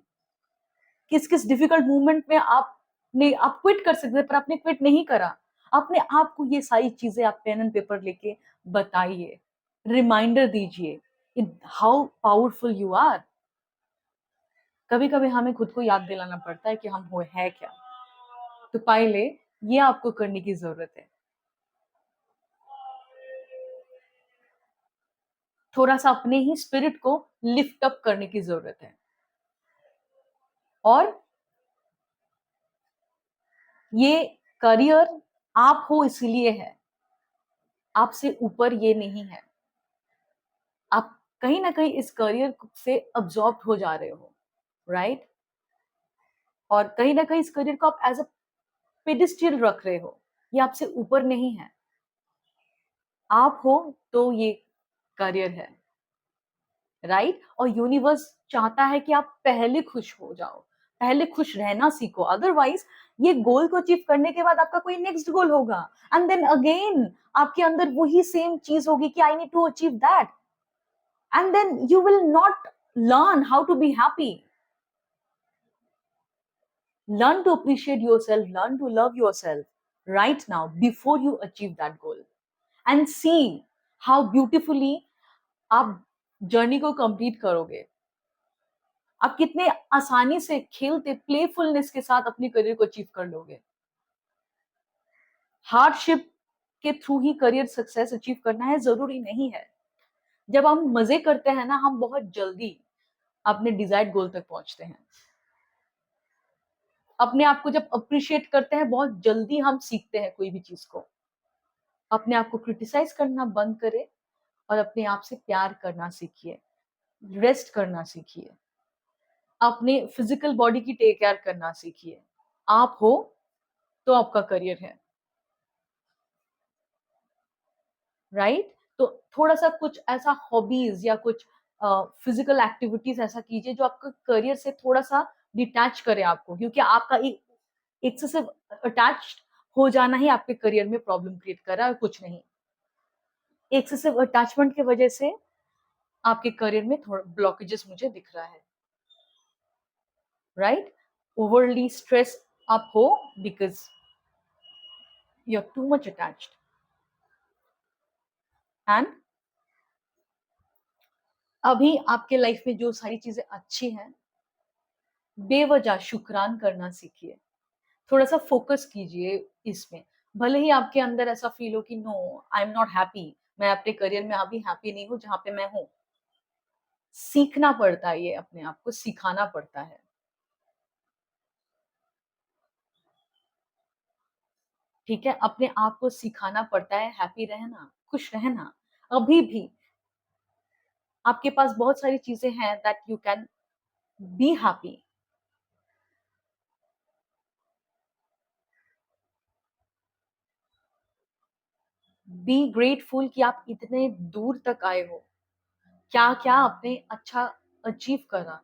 किस किस डिफिकल्ट मूवमेंट में आप क्विट कर सकते थे पर आपने क्विट नहीं करा। अपने आप को ये सारी चीजें आप पेन एंड पेपर लेके बताइए, रिमाइंडर दीजिए हाउ पावरफुल यू आर। कभी कभी हमें खुद को याद दिलाना पड़ता है कि हम हो है क्या। तो पहले ये आपको करने की जरूरत है, थोड़ा सा अपने ही स्पिरिट को लिफ्ट अप करने की जरूरत है। और ये करियर आप हो इसलिए है, आपसे ऊपर ये नहीं है। आप कहीं ना कहीं इस करियर से अब्सॉर्ब हो जा रहे हो, राइट? और कहीं ना कहीं इस करियर को आप एज अ पेडिस्टल रख रहे हो, ये आपसे ऊपर नहीं है। आप हो तो ये करियर है, राइट? और यूनिवर्स चाहता है कि आप पहले खुश हो जाओ, पहले खुश रहना सीखो। अदरवाइज ये गोल को अचीव करने के बाद आपका कोई नेक्स्ट गोल होगा, एंड देन अगेन आपके अंदर वही सेम चीज होगी कि I need to achieve that, and then you will not learn how to be happy. Learn to appreciate yourself, learn to love yourself right now before you achieve that goal, and see how beautifully आप journey को complete करोगे। आप कितने आसानी से खेलते playfulness के साथ अपनी करियर को अचीव कर लोगे। हार्डशिप के थ्रू ही करियर सक्सेस अचीव करना है जरूरी नहीं है। जब हम मजे करते हैं ना, हम बहुत जल्दी अपने डिजायर्ड गोल तक पहुंचते हैं। अपने आप को जब अप्रिशिएट करते हैं, बहुत जल्दी हम सीखते हैं कोई भी चीज को। अपने आप को क्रिटिसाइज करना बंद करें और अपने आप से प्यार करना सीखिए, रेस्ट करना सीखिए, अपने फिजिकल बॉडी की टेक केयर करना सीखिए। आप हो तो आपका करियर है, राइट? तो थोड़ा सा कुछ ऐसा हॉबीज या कुछ फिजिकल एक्टिविटीज ऐसा कीजिए जो आपका करियर से थोड़ा सा डिटैच करे आपको, क्योंकि आपका एक्सेसिव अटैच हो जाना ही आपके करियर में प्रॉब्लम क्रिएट कर रहा है, कुछ नहीं। एक्सेसिव अटैचमेंट की वजह से आपके करियर में थोड़ा ब्लॉकेजेस मुझे दिख रहा है, राइट? ओवरली स्ट्रेस आप हो because you are too much attached. And अभी आपके लाइफ में जो सारी चीजें अच्छी हैं, बेवजह शुक्रान करना सीखिए। थोड़ा सा फोकस कीजिए इसमें। भले ही आपके अंदर ऐसा फील हो कि no, I am not happy, मैं अपने करियर में अभी हैप्पी नहीं हूं जहां पे मैं हूं। सीखना पड़ता है, ये अपने आप को सिखाना पड़ता है। ठीक है, अपने आप को सिखाना पड़ता है हैप्पी रहना, खुश रहना। अभी भी आपके पास बहुत सारी चीजें हैं that you can be happy. Be grateful कि आप इतने दूर तक आए हो, क्या क्या आपने अच्छा अचीव करा।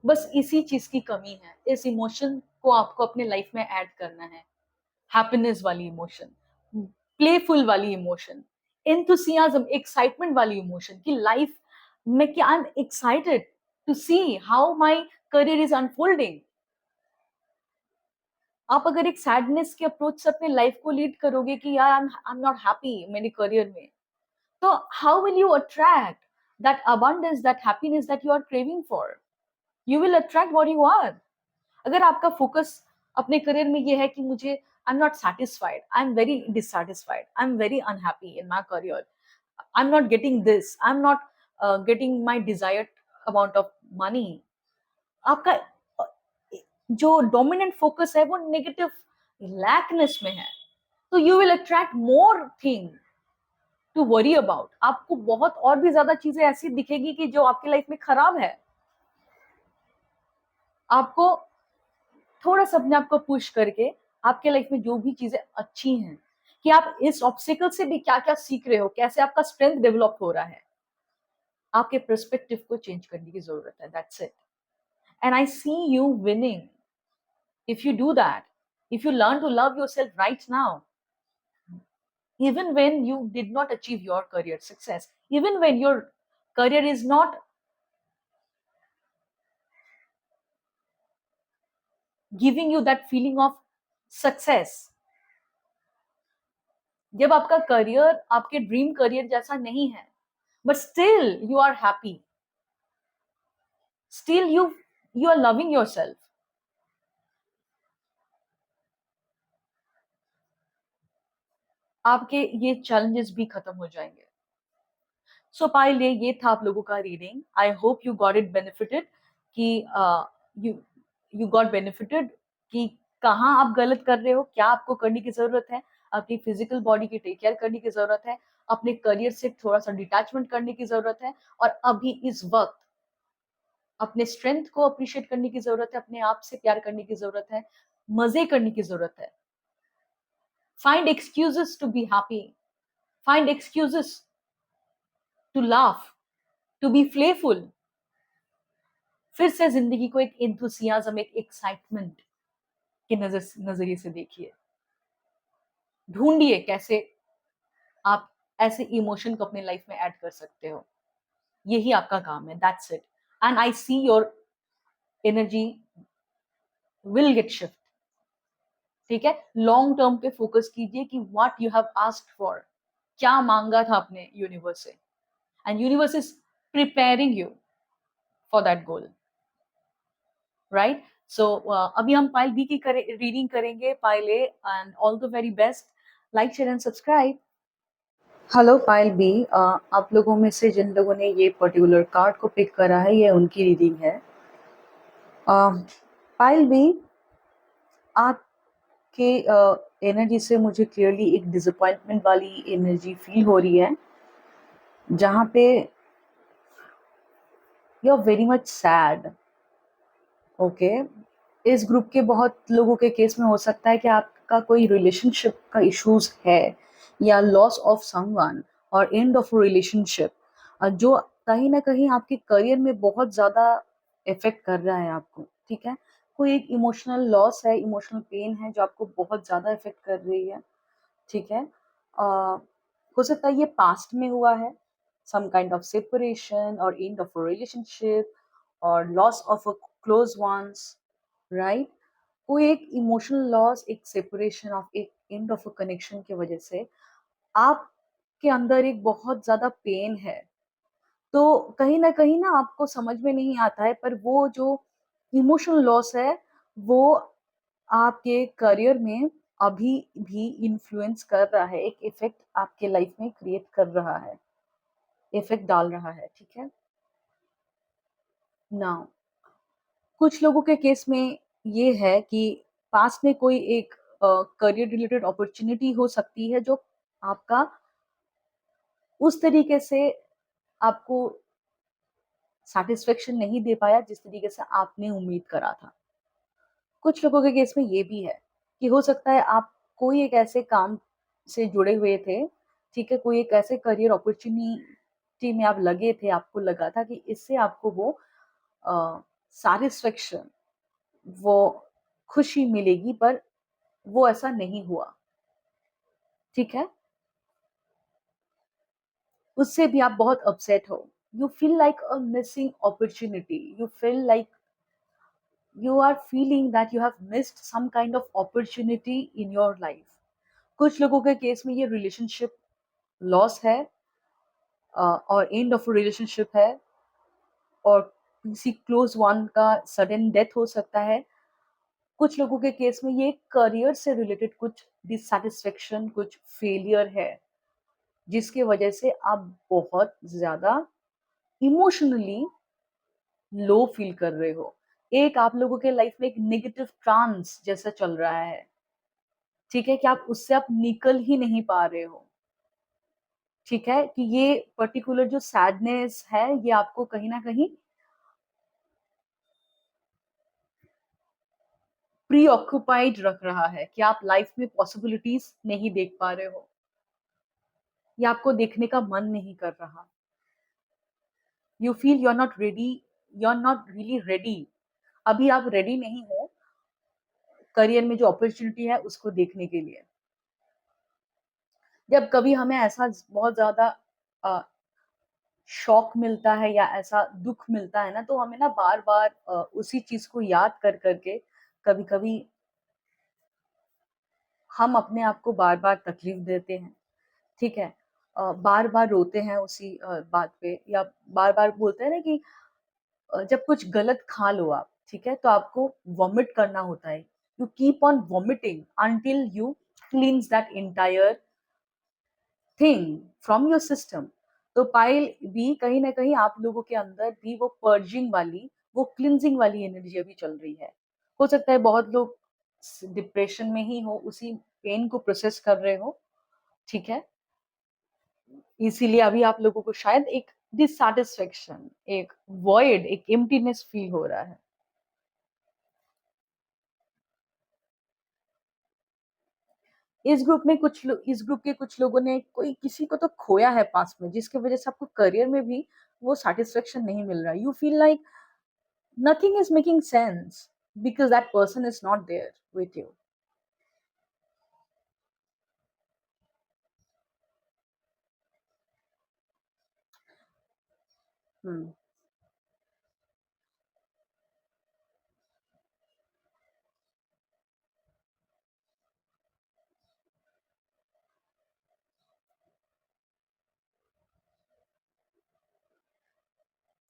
बस इसी चीज की कमी है, इस इमोशन को आपको अपने लाइफ में ऐड करना है। हैप्पीनेस वाली इमोशन, प्लेफुल वाली इमोशन, एंथुसियाज्म, एक्साइटमेंट वाली इमोशन कि लाइफ में, कि I am excited to see how my career is unfolding. आप अगर एक सैडनेस के अप्रोच से अपने लाइफ को लीड करोगे कि यार आई एम नॉट हैप्पी मेरे करियर में, तो how will you attract that abundance, that happiness that you are craving for? You will attract what you are. अगर आपका फोकस अपने करियर में ये है कि मुझे आई am not satisfied, I am very dissatisfied, I am very unhappy in my career, I am not getting this, I am not getting my desired amount of money, आपका जो डोमिनेंट फोकस है वो negative लैकनेस में है, तो you will attract more thing to worry about. आपको बहुत और भी ज्यादा चीजें ऐसी दिखेगी कि जो आपकी लाइफ में खराब है। आपको थोड़ा सा अपने आप को पुश करके आपके लाइफ में जो भी चीजें अच्छी हैं, कि आप इस ऑब्स्टिकल से भी क्या क्या सीख रहे हो, कैसे आपका स्ट्रेंथ डेवलप हो रहा है, आपके पर्सपेक्टिव को चेंज करने की जरूरत है। That's it. And I see you winning if you do that, if you learn to love yourself right now, even when you did not achieve your career success, even when your career is not giving you that feeling of success, जब आपका career आपके dream career जैसा नहीं है, but still you are happy, still you are loving yourself, आपके ये challenges भी खत्म हो जाएंगे। सो पाइल, ये था आप लोगों का reading. I hope you got it benefited, कि यू यू गॉट बेनिफिटेड कि कहाँ आप गलत कर रहे हो, क्या आपको करने की जरूरत है, अपनी फिजिकल बॉडी की टेक केयर करने की जरूरत है, अपने करियर से थोड़ा सा डिटैचमेंट करने की जरूरत है, और अभी इस वक्त अपने स्ट्रेंथ को अप्रिशिएट करने की जरूरत है, अपने आप से प्यार करने की जरूरत है, मजे करने की जरूरत है। Find excuses to be happy, find excuses to laugh, to be playful. फिर से जिंदगी को एक एंथुसियाज्म, एक एक्साइटमेंट के नजरिए से देखिए। ढूंढिए कैसे आप ऐसे इमोशन को अपने लाइफ में ऐड कर सकते हो। यही आपका काम है। That's it. And I see your energy will get shift. ठीक है, लॉन्ग टर्म पे फोकस कीजिए कि what you have asked for, क्या मांगा था आपने यूनिवर्स से, and universe is preparing you for that goal, right? So अभी हम पाइल बी की रीडिंग करेंगे, pile A, and all the very best. Like, share and subscribe. Hello pile B, आप लोगों में से जिन लोगों ने ये पर्टिकुलर कार्ड को पिक करा है, ये उनकी रीडिंग है। पाइल बी, आपके एनर्जी से मुझे क्लियरली एक डिसअपॉइंटमेंट वाली एनर्जी फील हो रही है, जहाँ पे you are very much sad. Okay, इस ग्रुप के बहुत लोगों के केस में हो सकता है कि आपका कोई रिलेशनशिप का इश्यूज है, या लॉस ऑफ समवन और एंड ऑफ रिलेशनशिप, जो कहीं ना कहीं आपके करियर में बहुत ज्यादा इफेक्ट कर रहा है आपको। ठीक है, कोई एक इमोशनल लॉस है, इमोशनल पेन है जो आपको बहुत ज्यादा इफेक्ट कर रही है। ठीक है, हो सकता है ये पास्ट में हुआ है, some kind of separation or end of a relationship or loss of a close ones, right? कोई एक इमोशनल लॉस, एक सेपरेशन ऑफ, एक एंड ऑफ अ कनेक्शन की वजह से आपके अंदर एक बहुत ज्यादा पेन है। तो कहीं ना आपको समझ में नहीं आता है, पर वो जो इमोशनल लॉस है वो आपके करियर में अभी भी इन्फ्लुएंस कर रहा है, एक इफेक्ट आपके लाइफ में क्रिएट कर रहा है, इफेक्ट डाल रहा है। ठीक है ना, कुछ लोगों के केस में ये है कि पास में कोई एक करियर रिलेटेड अपॉर्चुनिटी हो सकती है जो आपका उस तरीके से आपको सेटिस्फेक्शन नहीं दे पाया जिस तरीके से आपने उम्मीद करा था। कुछ लोगों के केस में ये भी है कि हो सकता है आप कोई एक ऐसे काम से जुड़े हुए थे, ठीक है, कोई एक ऐसे करियर अपॉर्चुनिटी में आप लगे थे, आपको लगा था कि इससे आपको वो सैटिस्फैक्शन, वो खुशी मिलेगी, पर वो ऐसा नहीं हुआ, ठीक है? उससे भी आप बहुत अपसेट हो। You feel like a missing opportunity, you feel like you are feeling that you have missed some kind of opportunity in your life. कुछ लोगों के केस में ये रिलेशनशिप लॉस है, और एंड ऑफ रिलेशनशिप है, और किसी क्लोज वन का सडन डेथ हो सकता है। कुछ लोगों के केस में ये करियर से रिलेटेड कुछ डिससेटिस्फेक्शन, कुछ फेलियर है, जिसकी वजह से आप बहुत ज्यादा इमोशनली लो फील कर रहे हो। एक आप लोगों के लाइफ में एक नेगेटिव ट्रांस जैसा चल रहा है, ठीक है, कि आप उससे आप निकल ही नहीं पा रहे हो, ठीक है, कि ये पर्टिकुलर जो सैडनेस है ये आपको कहीं ना कहीं प्री ऑक्युपाइड रख रहा है, कि आप लाइफ में पॉसिबिलिटीज नहीं देख पा रहे हो, या आपको देखने का मन नहीं कर रहा। You feel you are not ready, you are not really ready. अभी आप रेडी नहीं हो करियर में जो अपॉर्चुनिटी है उसको देखने के लिए। जब कभी हमें ऐसा बहुत ज्यादा शॉक मिलता है या ऐसा दुख मिलता है ना, तो हमें ना बार बार उसी चीज को याद कर करके कभी कभी हम अपने आप को बार बार तकलीफ देते हैं, ठीक है, बार बार रोते हैं उसी बात पे, या बार बार बोलते हैं ना कि जब कुछ गलत खा लो आप, ठीक है, तो आपको वॉमिट करना होता है। You keep on vomiting until you क्लींस that entire thing from your system. तो पाइल भी कहीं ना कहीं आप लोगों के अंदर भी वो पर्जिंग वाली, वो क्लिनजिंग वाली एनर्जी अभी चल रही है। हो सकता है बहुत लोग डिप्रेशन में ही हो, उसी पेन को प्रोसेस कर रहे हो, ठीक है, इसीलिए अभी आप लोगों को शायद एक डिससैटिस्फैक्शन, एक वॉइड, एक एम्प्टीनेस फील हो रहा है। इस ग्रुप के कुछ लोगों ने कोई किसी को तो खोया है पास में, जिसकी वजह से आपको करियर में भी वो सेटिस्फेक्शन नहीं मिल रहा। You feel like nothing is making sense because that person is not there with you. Hmm.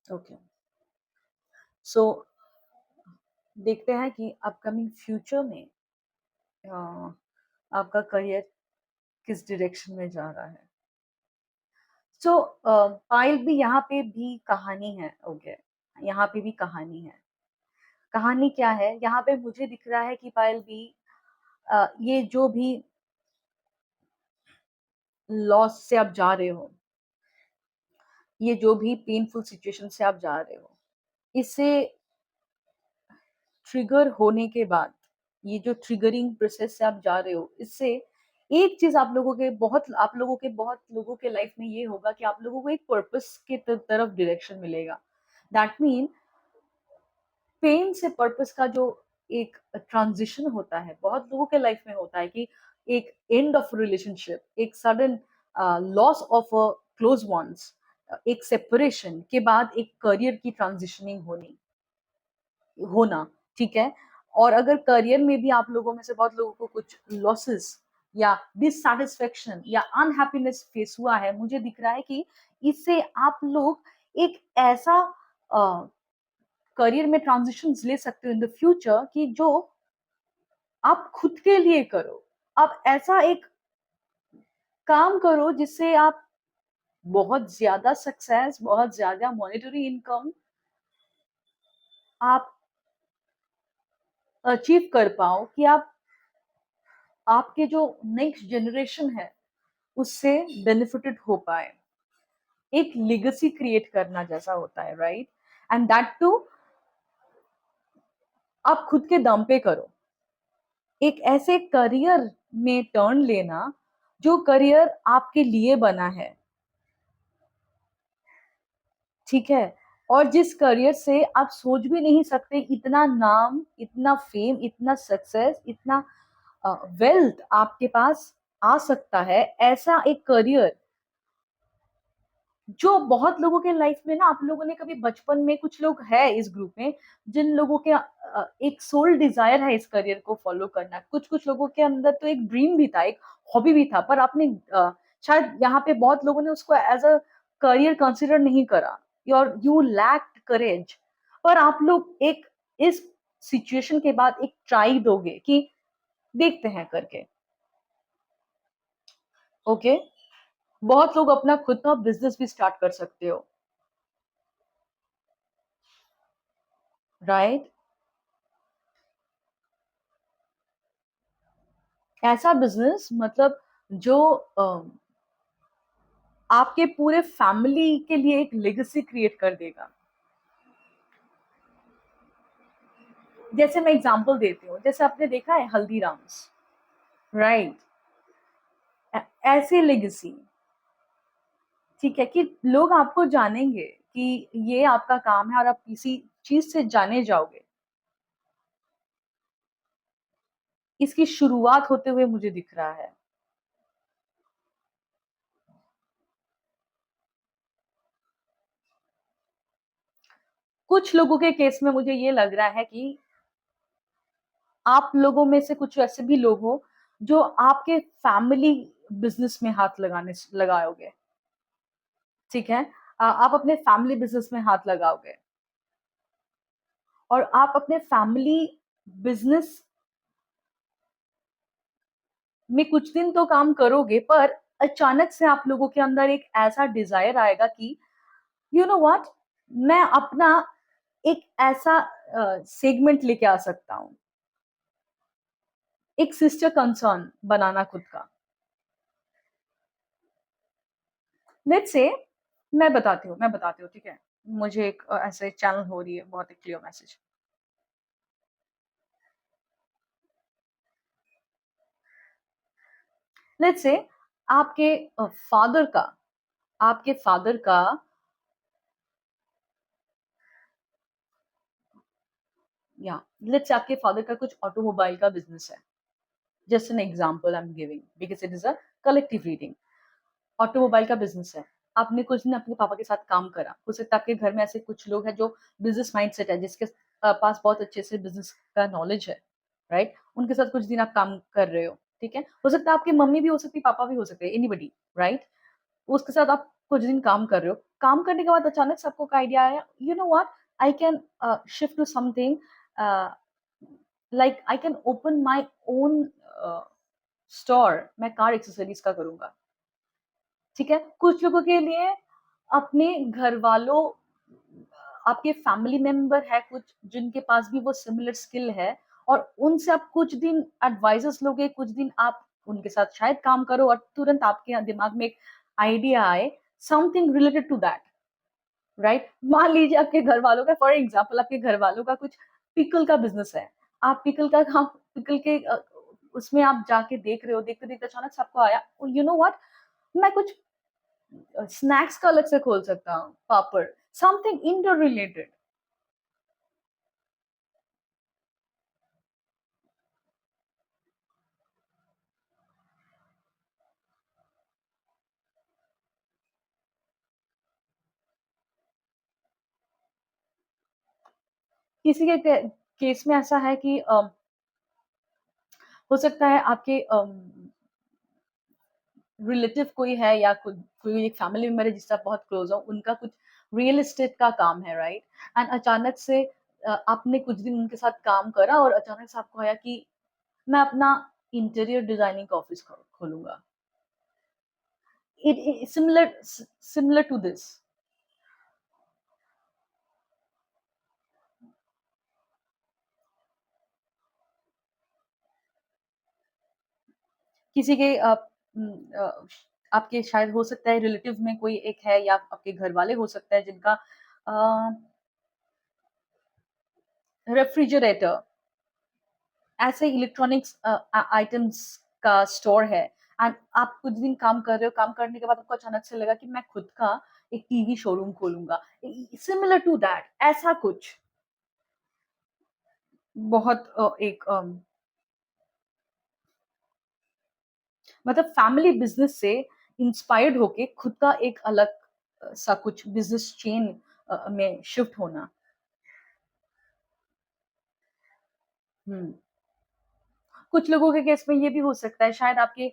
Okay. So देखते हैं कि अपकमिंग फ्यूचर में आपका करियर किस डायरेक्शन में जा रहा है। सो पायल भी यहाँ पे भी कहानी है। ओके, यहाँ पे भी कहानी है। कहानी क्या है यहाँ पे? मुझे दिख रहा है कि पायल भी ये जो भी लॉस से आप जा रहे हो, ये जो भी पेनफुल सिचुएशन से आप जा रहे हो, इससे ट्रिगर होने के बाद, ये जो ट्रिगरिंग प्रोसेस से आप जा रहे हो, इससे एक चीज आप लोगों के बहुत लोगों के लाइफ में ये होगा कि आप लोगों को एक पर्पस के तरफ डायरेक्शन मिलेगा। दैट मीन पेन से पर्पस का जो एक ट्रांजिशन होता है, बहुत लोगों के लाइफ में होता है कि एक एंड ऑफ रिलेशनशिप, एक sudden loss of a close ones, एक सेपरेशन के बाद एक करियर की ट्रांजिशनिंग होना, ठीक है। और अगर करियर में भी आप लोगों में से बहुत लोगों को कुछ लॉसेस या डिससैटिस्फैक्शन या अनहैप्पीनेस फेस हुआ है, मुझे दिख रहा है कि इससे आप लोग एक ऐसा करियर में ट्रांजिशन ले सकते हो इन द फ्यूचर कि जो आप खुद के लिए करो। आप ऐसा एक काम करो जिससे आप बहुत ज्यादा सक्सेस, बहुत ज्यादा मॉनेटरी इनकम आप अचीव कर पाओ, कि आप आपके जो नेक्स्ट जनरेशन है उससे बेनिफिटेड हो पाए। एक लेगेसी क्रिएट करना जैसा होता है, राइट? एंड दैट टू आप खुद के दम पे करो। एक ऐसे करियर में टर्न लेना जो करियर आपके लिए बना है, ठीक है। और जिस करियर से आप सोच भी नहीं सकते, इतना नाम, इतना फेम, इतना सक्सेस, इतना वेल्थ आपके पास आ सकता है, ऐसा एक करियर जो बहुत लोगों के लाइफ में ना, आप लोगों ने कभी बचपन में, कुछ लोग हैं इस ग्रुप में जिन लोगों के एक सोल डिजायर है इस करियर को फॉलो करना, कुछ कुछ लोगों के अंदर तो एक ड्रीम भी था, एक हॉबी भी था, पर आपने शायद यहाँ पे बहुत लोगों ने उसको एज अ करियर कंसिडर नहीं करा, यू लैक्ड करेज। पर आप लोग एक इस सिचुएशन के बाद एक ट्राई दोगे कि देखते हैं करके, ओके? बहुत लोग अपना खुद का बिजनेस भी स्टार्ट कर सकते हो, राइट? ऐसा बिजनेस मतलब जो आपके पूरे फैमिली के लिए एक लेगेसी क्रिएट कर देगा। जैसे मैं एग्जांपल देती हूँ, जैसे आपने देखा है हल्दीराम्स, राइट? ऐसे लेगेसी, ठीक है, कि लोग आपको जानेंगे कि ये आपका काम है और आप किसी चीज से जाने जाओगे। इसकी शुरुआत होते हुए मुझे दिख रहा है। कुछ लोगों के केस में मुझे ये लग रहा है कि आप लोगों में से कुछ ऐसे भी लोग हो जो आपके फैमिली बिजनेस में हाथ लगाओगे, ठीक है? आप अपने फैमिली बिजनेस में हाथ लगाओगे और आप अपने फैमिली बिजनेस में कुछ दिन तो काम करोगे, पर अचानक से आप लोगों के अंदर एक ऐसा डिजायर आएगा कि यू नो व्हाट, मैं अपना एक ऐसा सेगमेंट लेके आ सकता हूँ, एक सिस्टर कंसर्न बनाना खुद का। लेट्स से, मैं बताती हूँ, ठीक है? मुझे एक ऐसे चैनल हो रही है, बहुत ही क्लियर मैसेज। लेट्स से आपके फादर का आपके फादर का या लेट्स से आपके फादर का कुछ ऑटोमोबाइल का बिजनेस है। Just an example I am giving because it is a collective reading. Automobile का बिजनेस है, आपने कुछ दिन अपने पापा के साथ काम करा, हो सकता है आपके घर में ऐसे कुछ लोग हैं जो बिजनेस माइंडसेट है, जिसके पास बहुत अच्छे से बिजनेस का नॉलेज है, राइट? उनके साथ कुछ दिन आप काम कर रहे हो, ठीक है? हो सकता है आपकी मम्मी भी हो सकती है, पापा भी हो सकते हैं, एनीबडी, राइट? उसके साथ आप कुछ दिन काम कर रहे हो, काम करने के बाद अचानक से आपको आइडिया आया, you know what, I can shift to something, like I can open my own store, मैं कार एक्सेसरीज का करूंगा, ठीक है? कुछ लोगों के लिए अपने घर वालों, आपके फैमिली मेंबर है कुछ जिनके पास भी वो सिमिलर स्किल है, और उनसे आप कुछ दिन एडवाइजेस लोगे, कुछ दिन आप उनके साथ शायद काम करो और तुरंत आपके दिमाग में एक आइडिया आए, something related to that, right? मान लीजिए आपके घर वालों का, फॉर एग्जाम्पल आपके घर वालों का कुछ पिकल का बिजनेस है, आप पिकल का काम, पिकल के उसमें आप जाके देख रहे हो, देखते देखते अचानक से आपको आया, यू नो व्हाट, मैं कुछ स्नैक्स का अलग से खोल सकता हूँ, पापड़, समथिंग इंटर रिलेटेड। किसी के केस में ऐसा है कि हो सकता है आपके रिलेटिव कोई है, या कोई एक फैमिली मेंबर है जिससे आप बहुत क्लोज हो, उनका कुछ रियल एस्टेट का काम है, राइट? एंड अचानक से आपने कुछ दिन उनके साथ काम करा और अचानक से आपको आया कि मैं अपना इंटीरियर डिजाइनिंग का ऑफिस खोलूंगा। It similar to this. किसी के आपके शायद हो सकता है रिलेटिव में कोई एक है, या आपके घर वाले हो सकता है जिनका रेफ्रिजरेटर, ऐसे इलेक्ट्रॉनिक्स आइटम्स का स्टोर है, एंड आप कुछ दिन काम कर रहे हो, काम करने के बाद आपको अचानक से लगा कि मैं खुद का एक टीवी शोरूम खोलूंगा, सिमिलर टू दैट, ऐसा कुछ। बहुत एक मतलब फैमिली बिजनेस से इंस्पायर्ड होके खुद का एक अलग सा कुछ बिजनेस चेन में शिफ्ट होना। हम्म। कुछ लोगों के केस में ये भी हो सकता है, शायद आपके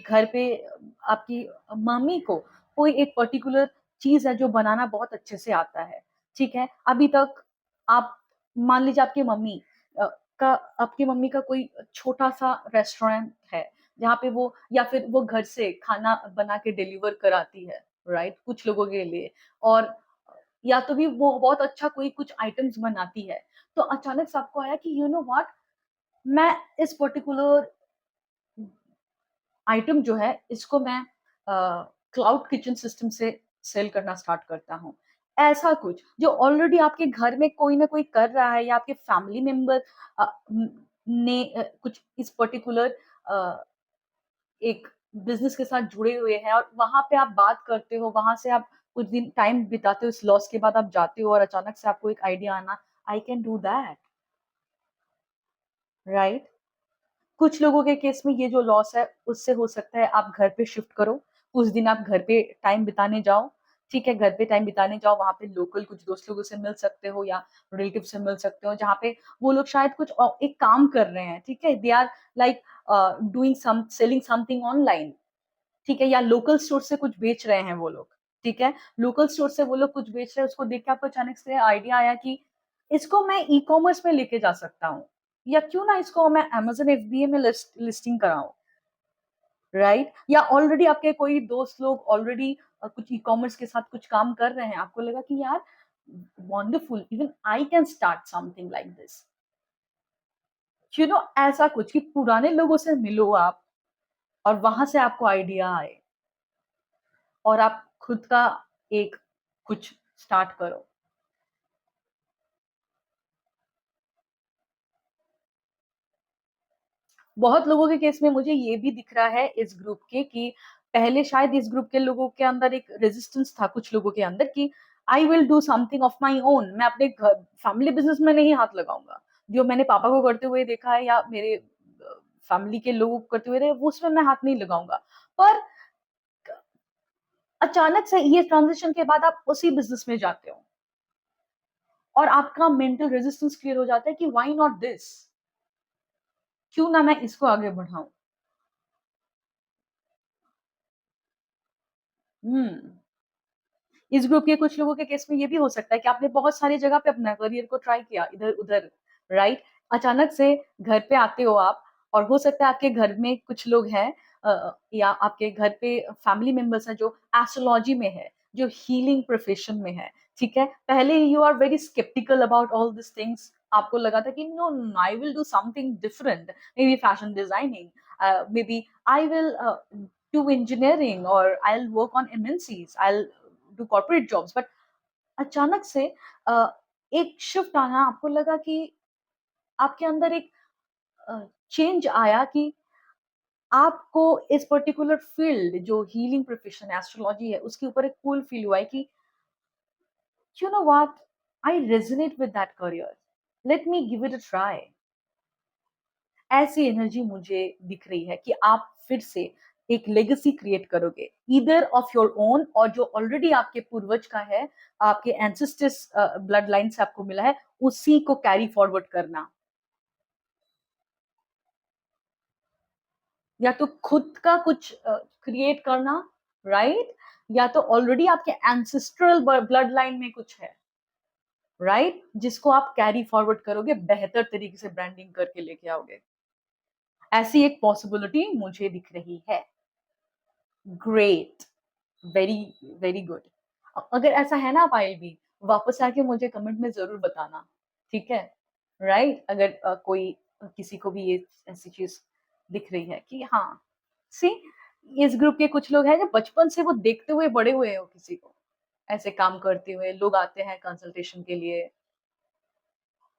घर पे आपकी मम्मी को कोई एक पर्टिकुलर चीज है जो बनाना बहुत अच्छे से आता है, ठीक है, अभी तक आप मान लीजिए आपकी मम्मी अ, का आपकी मम्मी का कोई छोटा सा रेस्टोरेंट है जहाँ पे वो, या फिर वो घर से खाना बना के डिलीवर कराती है, राइट, कुछ लोगों के लिए। और या तो भी वो बहुत अच्छा कोई कुछ आइटम्स बनाती है, तो अचानक से आपको आया कि यू नो व्हाट, मैं इस पर्टिकुलर आइटम जो है इसको मैं क्लाउड किचन सिस्टम से सेल करना स्टार्ट करता हूँ। ऐसा कुछ जो ऑलरेडी आपके घर में कोई ना कोई कर रहा है, या आपके फैमिली मेंबर ने कुछ इस पर्टिकुलर एक बिजनेस के साथ जुड़े हुए हैं, और वहां पे आप बात करते हो, वहां से आप कुछ दिन टाइम बिताते हो, इस लॉस के बाद आप जाते हो और अचानक से आपको एक आइडिया आना, I can do that, right. कुछ लोगों के केस में ये जो लॉस है उससे हो सकता है आप घर पे शिफ्ट करो, उस दिन आप घर पे टाइम बिताने जाओ, ठीक है, घर पे टाइम बिताने जाओ, वहां पे लोकल कुछ दोस्त लोगों से मिल सकते हो या रिलेटिव से मिल सकते हो, जहाँ पे वो लोग शायद कुछ एक काम कर रहे हैं, ठीक है, they are like doing some selling something online, ठीक है, या लोकल स्टोर से कुछ बेच रहे हैं वो लोग, ठीक है, लोकल स्टोर से वो लोग कुछ बेच रहे हैं, उसको देख के आपको अचानक से आइडिया आया कि इसको मैं ई कॉमर्स में लेके जा सकता हूँ, या क्यों ना इसको मैं अमेजन एफबीए में लिस्टिंग कराऊं, राइट। या ऑलरेडी आपके कोई दोस्त लोग ऑलरेडी कुछ ई कॉमर्स के साथ कुछ काम कर रहे हैं, आपको लगा कि यार wonderful, even I can start something like this, you know, ऐसा कुछ कि पुराने लोगों से मिलो आप और वहां से आपको आइडिया आए और आप खुद का एक कुछ स्टार्ट करो। बहुत लोगों के केस में मुझे ये भी दिख रहा है इस ग्रुप के कि पहले शायद इस ग्रुप के लोगों के अंदर एक रेजिस्टेंस था, कुछ लोगों के अंदर, कि आई will do something of my own, मैं अपने फैमिली बिजनेस में नहीं हाथ लगाऊंगा, जो मैंने पापा को करते हुए देखा है या मेरे फैमिली के लोगों को करते हुए रहे, वो उसमें मैं हाथ नहीं लगाऊंगा। पर अचानक से ये ट्रांजिशन के बाद आप उसी बिजनेस में जाते हो और आपका मेंटल रेजिस्टेंस क्लियर हो जाता है कि व्हाई नॉट दिस, क्यों ना मैं इसको आगे बढ़ाऊं। हम्म। इस ग्रुप के कुछ लोगों के केस में ये भी हो सकता है कि आपने बहुत सारी जगह पे अपना करियर को ट्राई किया इधर उधर, राइट, अचानक से घर पे आते हो आप, और हो सकता है आपके घर में कुछ लोग हैं या आपके घर पे फैमिली मेंबर्स हैं जो एस्ट्रोलॉजी में है, जो हीलिंग प्रोफेशन में है, ठीक है, पहले you are very sceptical about all this things, आपको लगा था कि no, I will do something different, maybe fashion designing, maybe I will do engineering, or I'll work on MNCs, I'll do corporate jobs, but अचानक से अ, एक shift आना, आपको लगा कि आपके अंदर एक चेंज आया कि आपको इस पर्टिकुलर फील्ड जो हीलिंग प्रोफेशन एस्ट्रोलॉजी है उसके ऊपर एक पुल फील हुआ है कि you know what, I resonate with that career, let me give it a try. ऐसी एनर्जी मुझे दिख रही है कि आप फिर से एक लेगेसी क्रिएट करोगे, ईदर ऑफ योर ओन, और जो ऑलरेडी आपके पूर्वज का है, आपके एंसेस्टर्स ब्लड लाइन से आपको मिला है, उसी को कैरी फॉरवर्ड करना, या तो खुद का कुछ क्रिएट करना, राइट, या तो ऑलरेडी आपके एंसेस्ट्रल ब्लड लाइन में कुछ है, राइट, जिसको आप कैरी फॉरवर्ड करोगे, बेहतर तरीके से ब्रांडिंग करके लेके आओगे। ऐसी एक पॉसिबिलिटी मुझे दिख रही है। Great, very very good. अगर ऐसा है ना पायल भी, वापस आके मुझे कमेंट में जरूर बताना, ठीक है, राइट, अगर कोई किसी को भी ये ऐसी चीज दिख रही है कि हाँ, सी, इस ग्रुप के कुछ लोग हैं जो बचपन से वो देखते हुए बड़े हुए हो किसी को ऐसे काम करते हुए, लोग आते हैं कंसल्टेशन के लिए,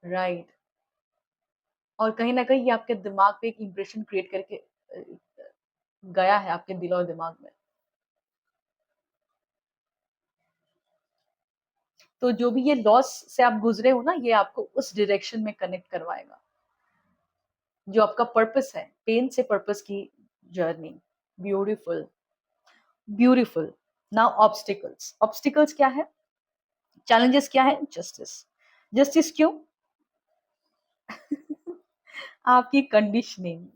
राइट, और कहीं ना कहीं ये आपके दिमाग पे एक इम्प्रेशन क्रिएट करके गया है आपके दिल और दिमाग में। तो जो भी ये लॉस से आप गुजरे हो ना, ये आपको उस डायरेक्शन में कनेक्ट करवाएगा, जो आपका पर्पस है, पेन से पर्पस की journey. Beautiful, beautiful. Now obstacles, obstacles क्या है, चैलेंजेस क्या है? जस्टिस। जस्टिस क्यों? आपकी कंडीशनिंग,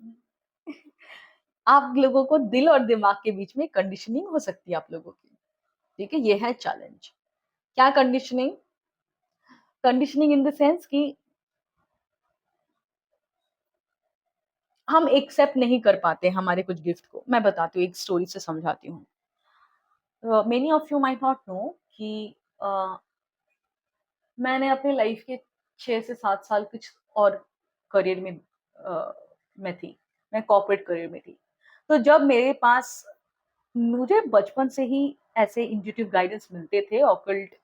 आप लोगों को दिल और दिमाग के बीच में कंडीशनिंग हो सकती है आप लोगों की, ठीक है, ये है चैलेंज। क्या conditioning? Conditioning in the sense कि हम एक्सेप्ट नहीं कर पाते हमारे कुछ गिफ्ट को। मैं बताती हूँ, एक स्टोरी से समझाती हूँ। Many of you might not know कि मैंने अपने लाइफ के 6 से 7 साल कुछ और करियर में मैं थी, मैं कॉर्पोरेट करियर में थी। तो जब मेरे पास, मुझे बचपन से ही ऐसे इंट्यूटिव गाइडेंस मिलते थे ऑकल्ट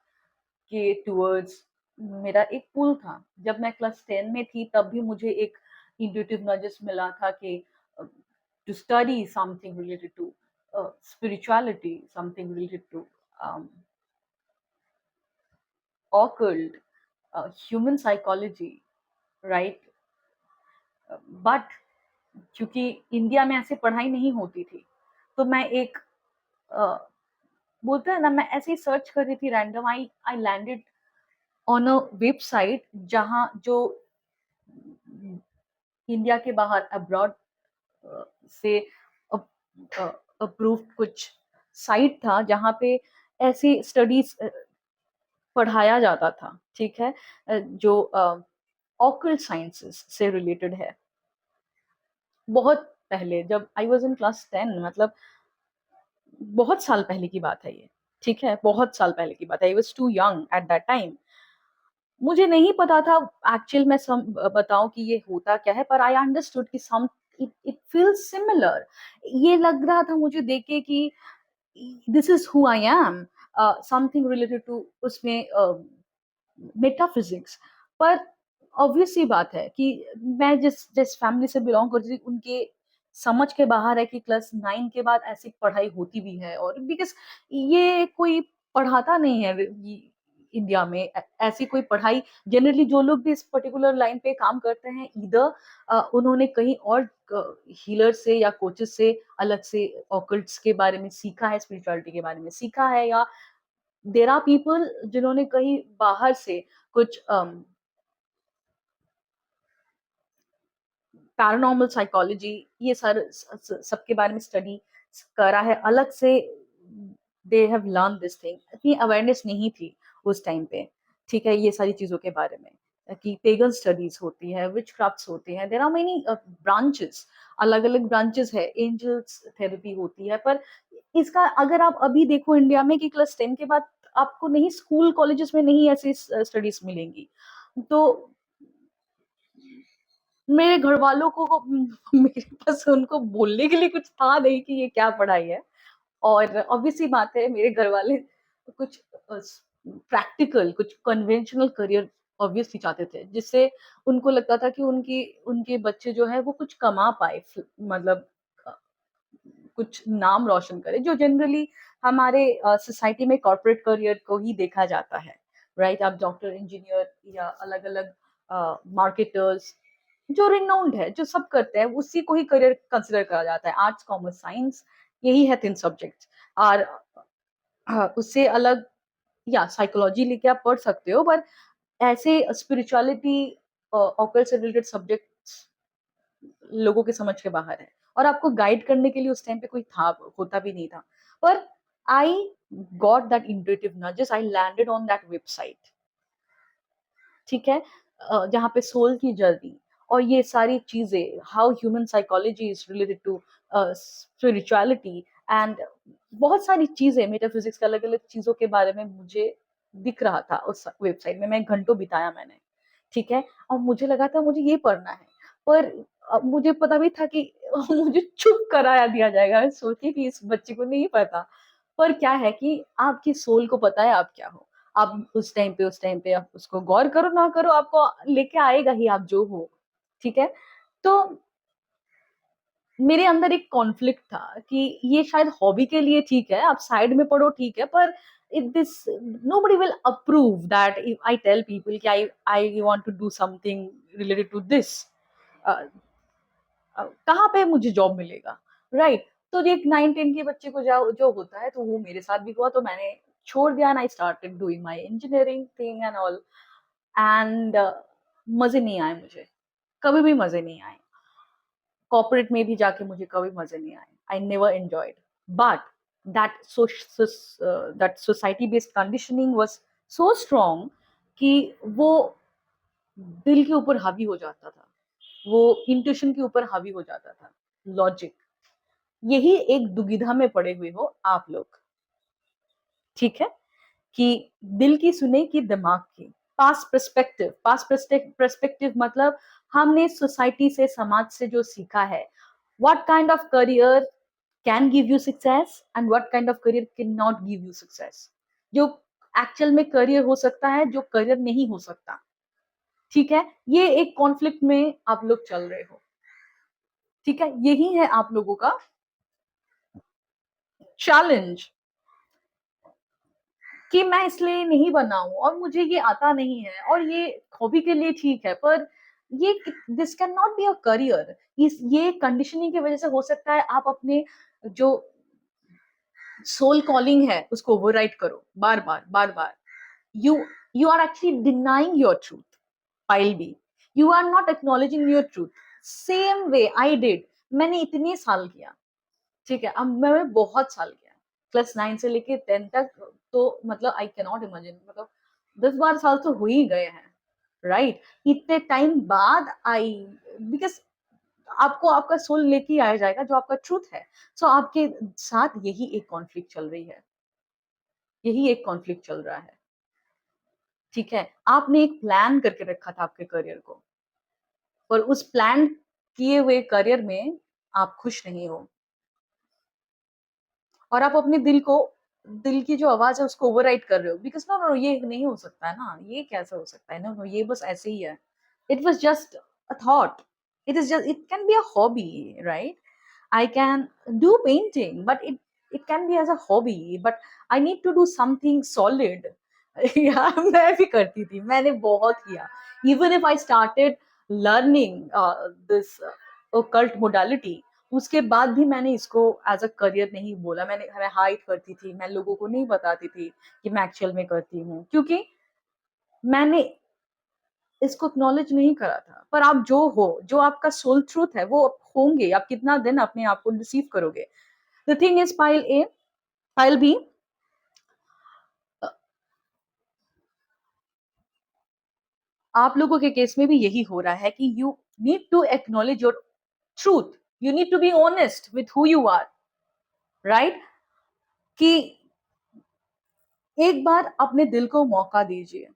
के टूवर्ड्स, मेरा एक पुल था। जब मैं क्लास 10 में थी तब भी मुझे एक इंट्यूटिव नॉलेज मिला था कि to study something related to spirituality, something related to occult, human psychology, right? But क्योंकि इंडिया में ऐसे पढ़ाई नहीं होती थी, तो मैं एक बोलते हैं ना, मैं ऐसे ही सर्च कर रही थी random, I I landed on a website जहाँ जो इंडिया के बाहर अब्रॉड से अप्रूव्ड कुछ साइट था जहाँ पे ऐसी स्टडीज पढ़ाया जाता था, ठीक है, जो ऑकल्ट साइंसेस से रिलेटेड है। बहुत पहले जब आई वॉज इन क्लास 10, मतलब बहुत साल पहले की बात है ये, ठीक है, बहुत साल पहले की बात है। I was too young at that time, मुझे नहीं पता था एक्चुअल में सम बताऊं कि ये होता क्या है, पर आई अंडरस्टूड कि some it it feels similar. ये लग रहा था मुझे देख के कि this is who I am, something related to उसमें मेटाफिजिक्स। पर ऑब्वियस सी बात है कि मैं जिस जिस फैमिली से बिलोंग करती थी, उनके समझ के बाहर है कि क्लास 9 के बाद ऐसी पढ़ाई होती भी है, और बिकॉज ये कोई पढ़ाता नहीं है इंडिया में ऐसी कोई पढ़ाई। जनरली जो लोग भी इस पर्टिकुलर लाइन पे काम करते हैं, इधर उन्होंने कहीं और हीलर से या कोचेस से अलग से ऑकल्ट्स के बारे में सीखा है, स्पिरिचुअलिटी के बारे में सीखा है, या देर आर पीपल जिन्होंने कहीं बाहर से कुछ पैरानॉर्मल साइकोलॉजी, ये सबके बारे में स्टडी करा है अलग से। They have learn this thing, इतनी अवेयरनेस नहीं थी उस टाइम पे, ठीक है, ये सारी चीजों के बारे में कि पेगन स्टडीज होती है, विच क्राफ्ट्स होती है, देर आर मेनी ब्रांचेस, अलग अलग ब्रांचेस है, एंजल्स थेरेपी होती है। पर इसका अगर आप अभी देखो इंडिया में कि क्लास 10 के बाद आपको नहीं, स्कूल कॉलेजेस में नहीं ऐसी स्टडीज मिलेंगी। तो मेरे घर वालों को मेरे पास उनको बोलने के लिए कुछ था नहीं कि ये क्या पढ़ाई है। और ऑब्वियस सी बात है, मेरे घर वाले कुछ प्रैक्टिकल, कुछ कन्वेंशनल करियर ऑब्वियसली चाहते थे, जिससे उनको लगता था कि उनकी उनके बच्चे जो है वो कुछ कमा पाए, मतलब कुछ नाम रोशन करे, जो जनरली हमारे सोसाइटी में कॉर्पोरेट करियर को ही देखा जाता है, राइट? आप डॉक्टर, इंजीनियर या अलग अलग मार्केटर्स, जो रिनाउंड है, जो सब करते हैं, उसी को ही करियर कंसिडर करा जाता है। आर्ट्स, कॉमर्स, साइंस, यही है 3 सब्जेक्ट। और उससे अलग या साइकोलॉजी लेके आप पढ़ सकते हो, पर ऐसे स्पिरिचुअलिटी ऑकल्ट से रिलेटेड सब्जेक्ट लोगों के समझ के बाहर है, और आपको गाइड करने के लिए उस टाइम पे कोई था, होता भी नहीं था। पर I got that intuitive knowledge, I landed on that website, ठीक है, जहाँ पे सोल की जर्नी और ये सारी चीजें, how human psychology is related to spirituality and बहुत सारी चीजें, मेटाफिजिक्स के अलग अलग चीजों के बारे में मुझे दिख रहा था उस वेबसाइट में। मैं घंटों बिताया मैंने, ठीक है, और मुझे लगा था मुझे ये पढ़ना है। पर मुझे पता भी था कि मुझे चुप कराया दिया जाएगा। मैं सोची कि इस बच्चे को नहीं पता। पर क्या है कि आपकी सोल को पता है आप क्या हो। आप उस टाइम पे आप उसको गौर करो ना करो, आपको लेके आएगा ही, आप जो हो, ठीक है। तो मेरे अंदर एक कॉन्फ्लिक्ट था कि ये शायद हॉबी के लिए ठीक है, आप साइड में पढ़ो, ठीक है, पर this nobody will approve that if I tell people कि I want to do something related to this. uh, कहाँ पे मुझे जॉब मिलेगा, राइट? तो एक 9-10 के बच्चे को जो होता है, तो वो मेरे साथ भी हुआ, तो मैंने छोड़ दिया and I started doing my engineering thing and all. And मजे नहीं आए मुझे, कभी भी मजे नहीं आए। कॉर्पोरेट में भी जाके मुझे कभी मजे नहीं आए, I never enjoyed. But that that society based conditioning was so strong कि वो दिल के ऊपर हावी हो जाता था, वो इंट्यूशन के ऊपर हावी हो जाता था, लॉजिक। यही एक दुविधा में पड़े हुए हो आप लोग, ठीक है? कि दिल की सुने कि दिमाग की। पास्ट पर्सपेक्टिव मतलब हमने सोसाइटी से, समाज से जो सीखा है, what kind of career can give you success and what kind of career can not give you success. जो एक्चुअल में करियर हो सकता है, जो करियर नहीं हो सकता, ठीक है? ये एक कॉन्फ्लिक्ट में आप लोग चल रहे हो, ठीक है? यही है आप लोगों का चैलेंज कि मैं इसलिए नहीं बनाऊं और मुझे ये आता नहीं है, और ये हॉबी के लिए ठीक है, पर ये this can not be a career. इस ये कंडीशनिंग की वजह से हो सकता है आप अपने जो सोल कॉलिंग है उसको ओवरराइड करो बार बार बार बार। You you are actually denying your truth, pile B. You are not acknowledging your truth same way I did. मैंने इतने साल किया, ठीक है? अब मैं बहुत साल किया, क्लास 9 से लेके 10 तक, तो मतलब आई कैन नॉट इमेजिन, मतलब 10-12 साल तो हो ही गए हैं, राइट? इतने टाइम बाद आई, बिकॉज आपको आपका सोल लेके ही आया जाएगा जो आपका ट्रूथ है। सो आपके साथ यही एक कॉन्फ्लिक्ट चल रही है, यही एक कॉन्फ्लिक्ट चल रहा है, ठीक है? आपने एक प्लान करके रखा था आपके करियर को, पर उस प्लान किए हुए करियर में आप खुश नहीं हो, और आप अपने दिल की जो आवाज है उसको ओवरराइड कर रहे हो, बिकॉज नो नो ये नहीं हो सकता है ना, ये कैसे हो सकता है, नो नो ये बस ऐसे ही है, it was just a thought, it can be a hobby, right? I can do painting, but it can be as a hobby, but I need to do something solid. यार मैं भी करती थी, मैंने बहुत किया। Even if I started learning this occult modality, उसके बाद भी मैंने इसको एज अ करियर नहीं बोला। मैं हाइड करती थी, मैं लोगों को नहीं बताती थी कि मैं एक्चुअल में करती हूँ, क्योंकि मैंने इसको एक्नॉलेज नहीं करा था। पर आप जो हो, जो आपका सोल ट्रूथ है, वो होंगे। आप कितना दिन अपने आप को रिसीव करोगे? The thing is, pile A, pile B, आप लोगों के केस में भी यही हो रहा है कि you need to acknowledge your truth, you need to be honest with who you are, right? कि एक बार अपने दिल को मौका दीजिए।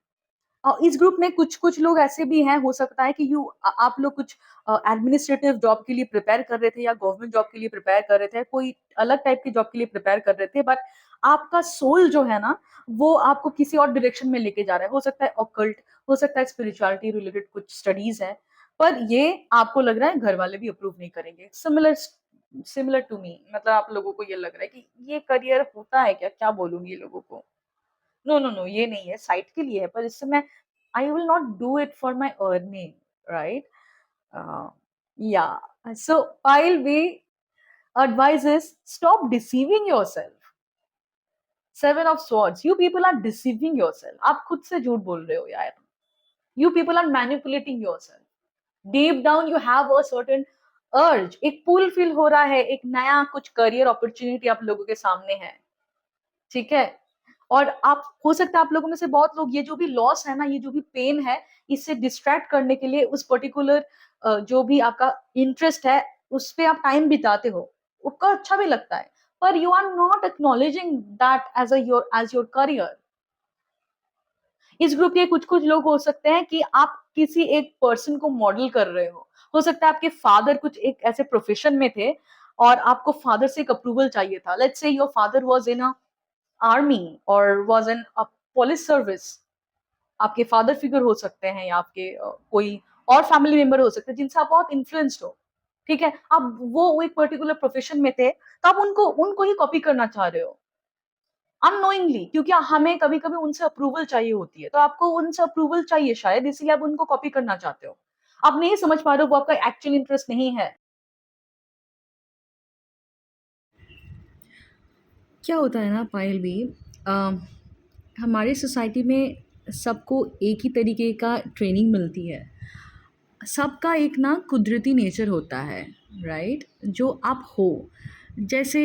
इस ग्रुप में कुछ कुछ लोग ऐसे भी हैं, हो सकता है कि आप लोग कुछ एडमिनिस्ट्रेटिव जॉब के लिए प्रिपेयर कर रहे थे, या गवर्नमेंट जॉब के लिए प्रिपेयर कर रहे थे, कोई अलग टाइप की जॉब के लिए प्रिपेयर कर रहे थे, बट आपका सोल जो है ना, वो आपको किसी और डायरेक्शन में लेके जा रहा है। हो सकता है ऑकल्ट, हो सकता है स्पिरिचुअलिटी रिलेटेड कुछ स्टडीज है, पर ये आपको लग रहा है घर वाले भी अप्रूव नहीं करेंगे। सिमिलर सिमिलर टू मी, मतलब आप लोगों को ये लग रहा है कि ये करियर होता है क्या, क्या बोलूंगी लोगों को? नो नो नो, ये नहीं है, साइट के लिए है, पर इससे मैं I will not do it for my earning, right? Yeah. So while we advise is stop deceiving yourself. 7 of Swords. You people are deceiving yourself. आप खुद से झूठ बोल रहे हो यार. You people are manipulating yourself. Deep down you have a certain urge. एक पुल feel हो रहा है, एक नया कुछ करियर अपॉर्चुनिटी आप लोगों के सामने है, ठीक है? और आप, हो सकता है आप लोगों में से बहुत लोग ये जो भी लॉस है ना, ये जो भी पेन है, इससे डिस्ट्रैक्ट करने के लिए उस पर्टिकुलर जो भी आपका इंटरेस्ट है, उस पे आप टाइम बिताते हो, उसका अच्छा भी लगता है, पर you are not acknowledging that as your career. इस ग्रुप के कुछ कुछ लोग हो सकते हैं कि आप किसी एक पर्सन को मॉडल कर रहे हो सकता है आपके फादर कुछ एक ऐसे प्रोफेशन में थे, और आपको फादर से एक अप्रूवल चाहिए था। Let's say your father was in a army or was in a police service. आपके फादर फिगर हो सकते हैं, या आपके कोई और फैमिली मेंबर हो सकते हैं जिनसे आप बहुत इन्फ्लुएंस्ड हो, ठीक है? आप वो एक पर्टिकुलर प्रोफेशन में थे, तो आप उनको उनको ही कॉपी करना चाह रहे हो, अननोइंगली, क्योंकि हमें कभी कभी उनसे अप्रूवल चाहिए होती है, तो आपको उनसे अप्रूवल चाहिए शायद, इसलिए आप उनको कॉपी करना चाहते हो। आप नहीं समझ पा रहे हो वो आपका एक्चुअल इंटरेस्ट नहीं है। क्या होता है ना पायल भी, अ, हमारी सोसाइटी में सबको एक ही तरीके का ट्रेनिंग मिलती है। सबका एक ना कुदरती नेचर होता है, राइट? जो आप हो, जैसे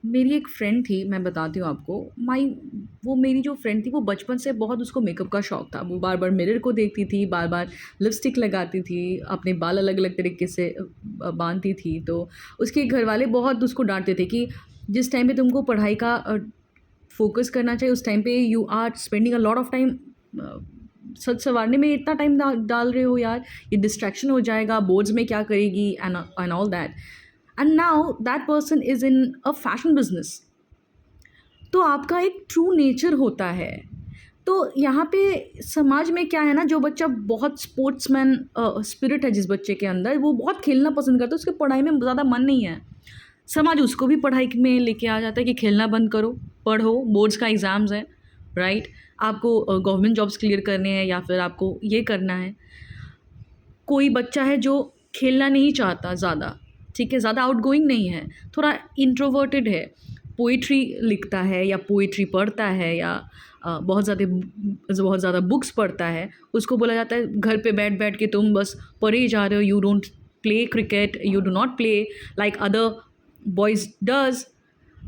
मेरी एक फ्रेंड थी, मैं बताती हूँ आपको। माई वो मेरी जो फ्रेंड थी वो बचपन से बहुत उसको मेकअप का शौक था। वो बार बार मिरर को देखती थी, बार बार लिपस्टिक लगाती थी, अपने बाल अलग अलग तरीके से बांधती थी। तो उसके घर वाले बहुत उसको डांटते थे कि जिस टाइम पे तुमको पढ़ाई का फोकस करना चाहिए, उस टाइम पे you are spending a lot of time सच संवारने में इतना टाइम डाल रहे हो यार, ये डिस्ट्रैक्शन हो जाएगा, बोर्ड्स में क्या करेगी, and all that. And now that person is in a fashion business. तो आपका एक ट्रू नेचर होता है। तो यहाँ पे समाज में क्या है ना, जो बच्चा बहुत स्पोर्ट्समैन स्पिरिट है जिस बच्चे के अंदर, वो बहुत खेलना पसंद करता है, उसके पढ़ाई में ज़्यादा मन नहीं है, समाज उसको भी पढ़ाई में लेके आ जाता है कि खेलना बंद करो, पढ़ो, बोर्ड्स का एग्ज़ाम्स है, राइट? आपको गवर्नमेंट जॉब्स क्लियर करने हैं या फिर आपको ये करना है। कोई बच्चा है जो खेलना नहीं चाहता ज़्यादा, ठीक है, ज़्यादा आउटगोइंग नहीं है, थोड़ा इंट्रोवर्टेड है, पोइट्री लिखता है या पोइट्री पढ़ता है या बहुत ज़्यादा बुक्स पढ़ता है, उसको बोला जाता है घर पे बैठ बैठ के तुम बस पढ़े ही जा रहे हो, you don't play cricket, you do not play like other boys does,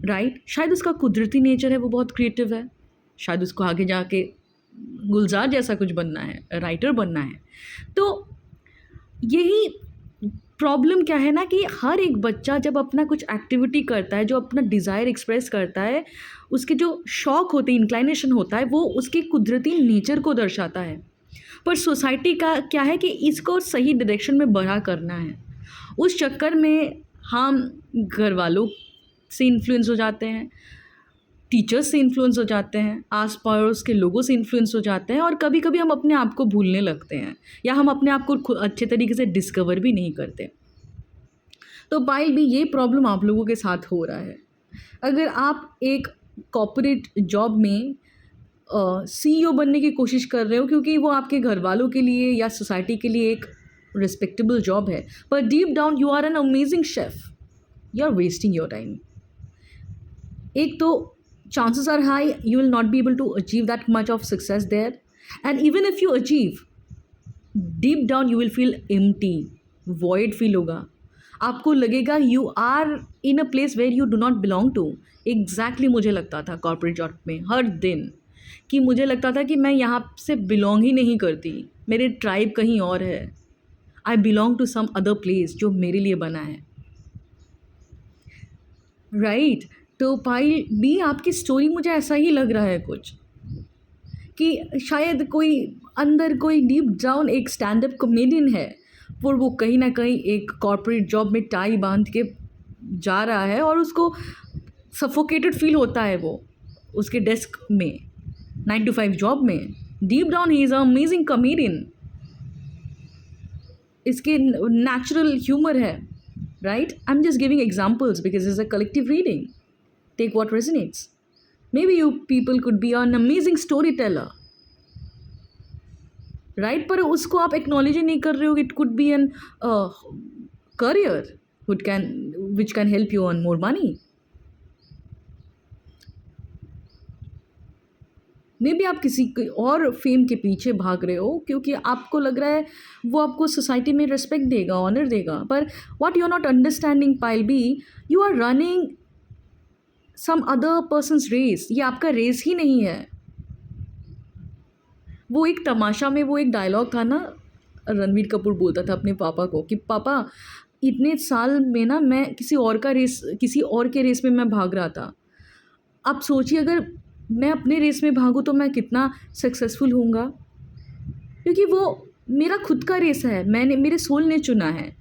right? शायद उसका कुदरती नेचर है, वो बहुत क्रिएटिव है, शायद उसको आगे जाके गुलजार जैसा कुछ बनना है, राइटर बनना है। तो यही प्रॉब्लम क्या है ना कि हर एक बच्चा जब अपना कुछ एक्टिविटी करता है, जो अपना डिज़ायर एक्सप्रेस करता है, उसके जो शौक़ होते हैं, इंक्लाइनेशन होता है, वो उसके कुदरती नेचर को दर्शाता है। पर सोसाइटी का क्या है कि इसको सही डायरेक्शन में बड़ा करना है। उस चक्कर में हम घर वालों से इन्फ्लुएंस हो जाते हैं, टीचर्स से इन्फ्लुएंस हो जाते हैं, आस पड़ोस के लोगों से इन्फ्लुएंस हो जाते हैं, और कभी कभी हम अपने आप को भूलने लगते हैं या हम अपने आप को अच्छे तरीके से डिस्कवर भी नहीं करते। तो पायल भी ये प्रॉब्लम आप लोगों के साथ हो रहा है। अगर आप एक कॉर्पोरेट जॉब में सीईओ बनने की कोशिश कर रहे हो क्योंकि वो आपके घर वालों के लिए या सोसाइटी के लिए एक रिस्पेक्टेबल जॉब है, पर deep down you are an amazing chef, you are wasting your time. एक तो chances are high you will not be able to achieve that much of success there, and even if you achieve, deep down you will feel empty, void feel होगा, आपको लगेगा you are in a place where you do not belong to। Exactly मुझे लगता था corporate job में हर दिन कि मुझे लगता था कि मैं यहाँ से बिलोंग ही नहीं करती, मेरे ट्राइब कहीं और है, I belong to some other place जो मेरे लिए बना है, राइट? तो पायल भी आपकी स्टोरी मुझे ऐसा ही लग रहा है कुछ, कि शायद कोई अंदर कोई डीप डाउन एक स्टैंड अप कॉमेडियन है, पर वो कहीं ना कहीं एक कॉर्पोरेट जॉब में टाई बांध के जा रहा है और उसको सफोकेटेड फील होता है वो उसके डेस्क में 9 to 5 जॉब में। Deep down he is a amazing comedian, इसके नेचुरल ह्यूमर है, right? I am just giving examples because is a collective reading, take what resonates. Maybe you people could be an amazing storyteller, right? पर उसको आप acknowledge ही नहीं कर रहे हो। It could be an career which can help you earn more money. May be आप किसी और फेम के पीछे भाग रहे हो क्योंकि आपको लग रहा है वो आपको सोसाइटी में रिस्पेक्ट देगा, ऑनर देगा, पर what you are not understanding pile B, you are running some other person's race, ये आपका रेस ही नहीं है। वो एक तमाशा में वो एक डायलॉग था ना, रणवीर कपूर बोलता था अपने पापा को कि पापा इतने साल में ना मैं किसी और के रेस में मैं भाग रहा था, आप सोचिए अगर मैं अपने रेस में भागूँ तो मैं कितना सक्सेसफुल होऊंगा, क्योंकि वो मेरा खुद का रेस है, मेरे सोल ने चुना है।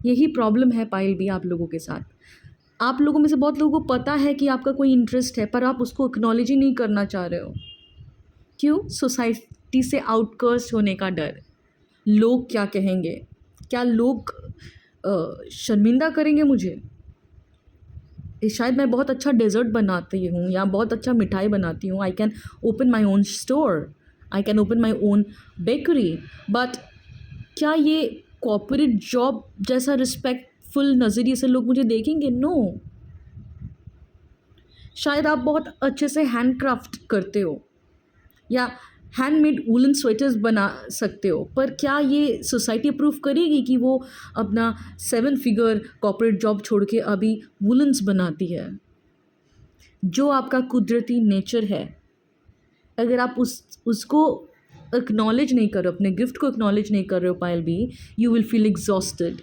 यही प्रॉब्लम है पायल भी आप लोगों के साथ। आप लोगों में से बहुत लोगों को पता है कि आपका कोई इंटरेस्ट है, पर आप उसको एक्नॉलेज ही नहीं करना चाह रहे हो। क्यों? सोसाइटी से आउटकास्ट होने का डर, लोग क्या कहेंगे, क्या लोग शर्मिंदा करेंगे मुझे, शायद मैं बहुत अच्छा डेज़र्ट बनाती हूँ या बहुत अच्छा मिठाई बनाती हूँ, आई can open my own store, I can open my own bakery, but क्या ये कॉर्पोरेट जॉब जैसा रिस्पेक्टफुल नज़रिए से लोग मुझे देखेंगे? नो। शायद आप बहुत अच्छे से हैंडक्राफ्ट करते हो या हैंडमेड वूलन स्वेटर्स बना सकते हो, पर क्या ये सोसाइटी अप्रूव करेगी कि वो अपना 7 फिगर कॉर्पोरेट जॉब छोड़ के अभी वूलन्स बनाती है? जो आपका कुदरती नेचर है, अगर आप उसको एक्नॉलेज नहीं कर रहे हो, अपने गिफ्ट को एक्नॉलेज नहीं कर रहे हो pile B, you will feel exhausted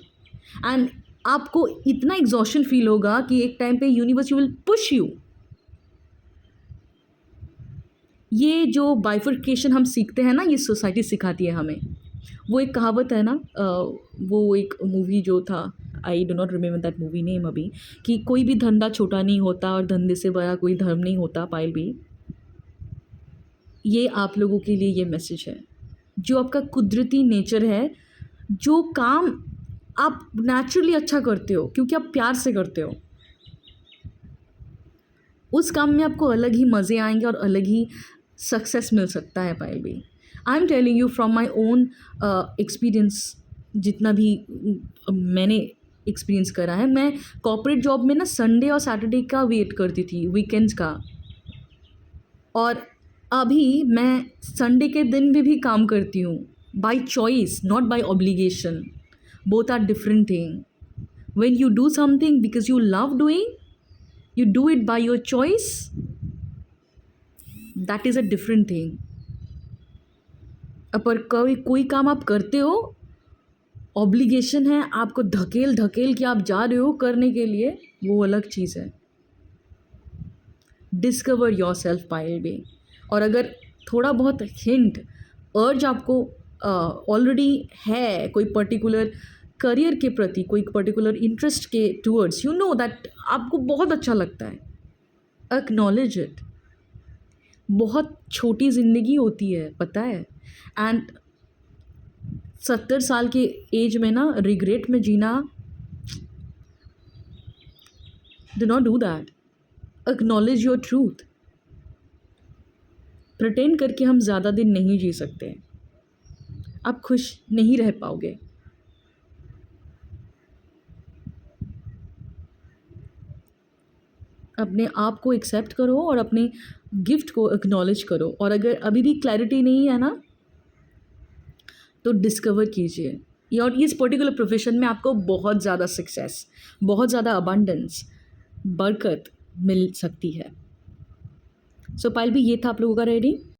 and आपको इतना एग्जॉशन फील होगा कि एक टाइम पे universe you will push you. ये जो बाइफर्केशन हम सीखते हैं ना, ये सोसाइटी सिखाती है हमें। वो एक कहावत है ना, वो एक मूवी जो था, I do not remember that movie name अभी, कि कोई भी धंधा छोटा नहीं होता और धंधे से बड़ा कोई धर्म नहीं होता। पायल भी, ये आप लोगों के लिए ये मैसेज है। जो आपका कुदरती नेचर है, जो काम आप नेचुरली अच्छा करते हो क्योंकि आप प्यार से करते हो, उस काम में आपको अलग ही मज़े आएंगे और अलग ही सक्सेस मिल सकता है। पायल भी, I am telling you from my own experience, जितना भी मैंने एक्सपीरियंस करा है। मैं कॉर्पोरेट जॉब में ना संडे और सैटरडे का वेट करती थी, वीकेंड्स का, और अभी मैं संडे के दिन भी काम करती हूँ, by choice, not by obligation. Both are different thing. when you do something because you love doing, you do it by your choice, that is a different thing. पर कोई काम आप करते हो, ऑब्लिगेशन है, आपको धकेल के आप जा रहे हो करने के लिए, वो अलग चीज़ है। डिस्कवर योर सेल्फ पायल बे। और अगर थोड़ा बहुत हिंट, अर्ज आपको ऑलरेडी है कोई पर्टिकुलर करियर के प्रति, कोई पर्टिकुलर इंटरेस्ट के टूवर्ड्स, यू नो दैट आपको बहुत अच्छा लगता है, एक्नॉलेज इट। बहुत छोटी ज़िंदगी होती है, पता है, एंड 70 साल के एज में ना रिग्रेट में जीना, do not do that. Acknowledge your truth. Pretend करके हम ज़्यादा दिन नहीं जी सकते, आप खुश नहीं रह पाओगे। अपने आप को एक्सेप्ट करो और अपने गिफ्ट को एक्नॉलेज करो। और अगर अभी भी क्लैरिटी नहीं है ना, तो डिस्कवर कीजिए, और इस पर्टिकुलर प्रोफेशन में आपको बहुत ज़्यादा सक्सेस, बहुत ज़्यादा अबंडेंस, बरकत मिल सकती है। सो पायल भी, ये था आप लोगों का रेडी।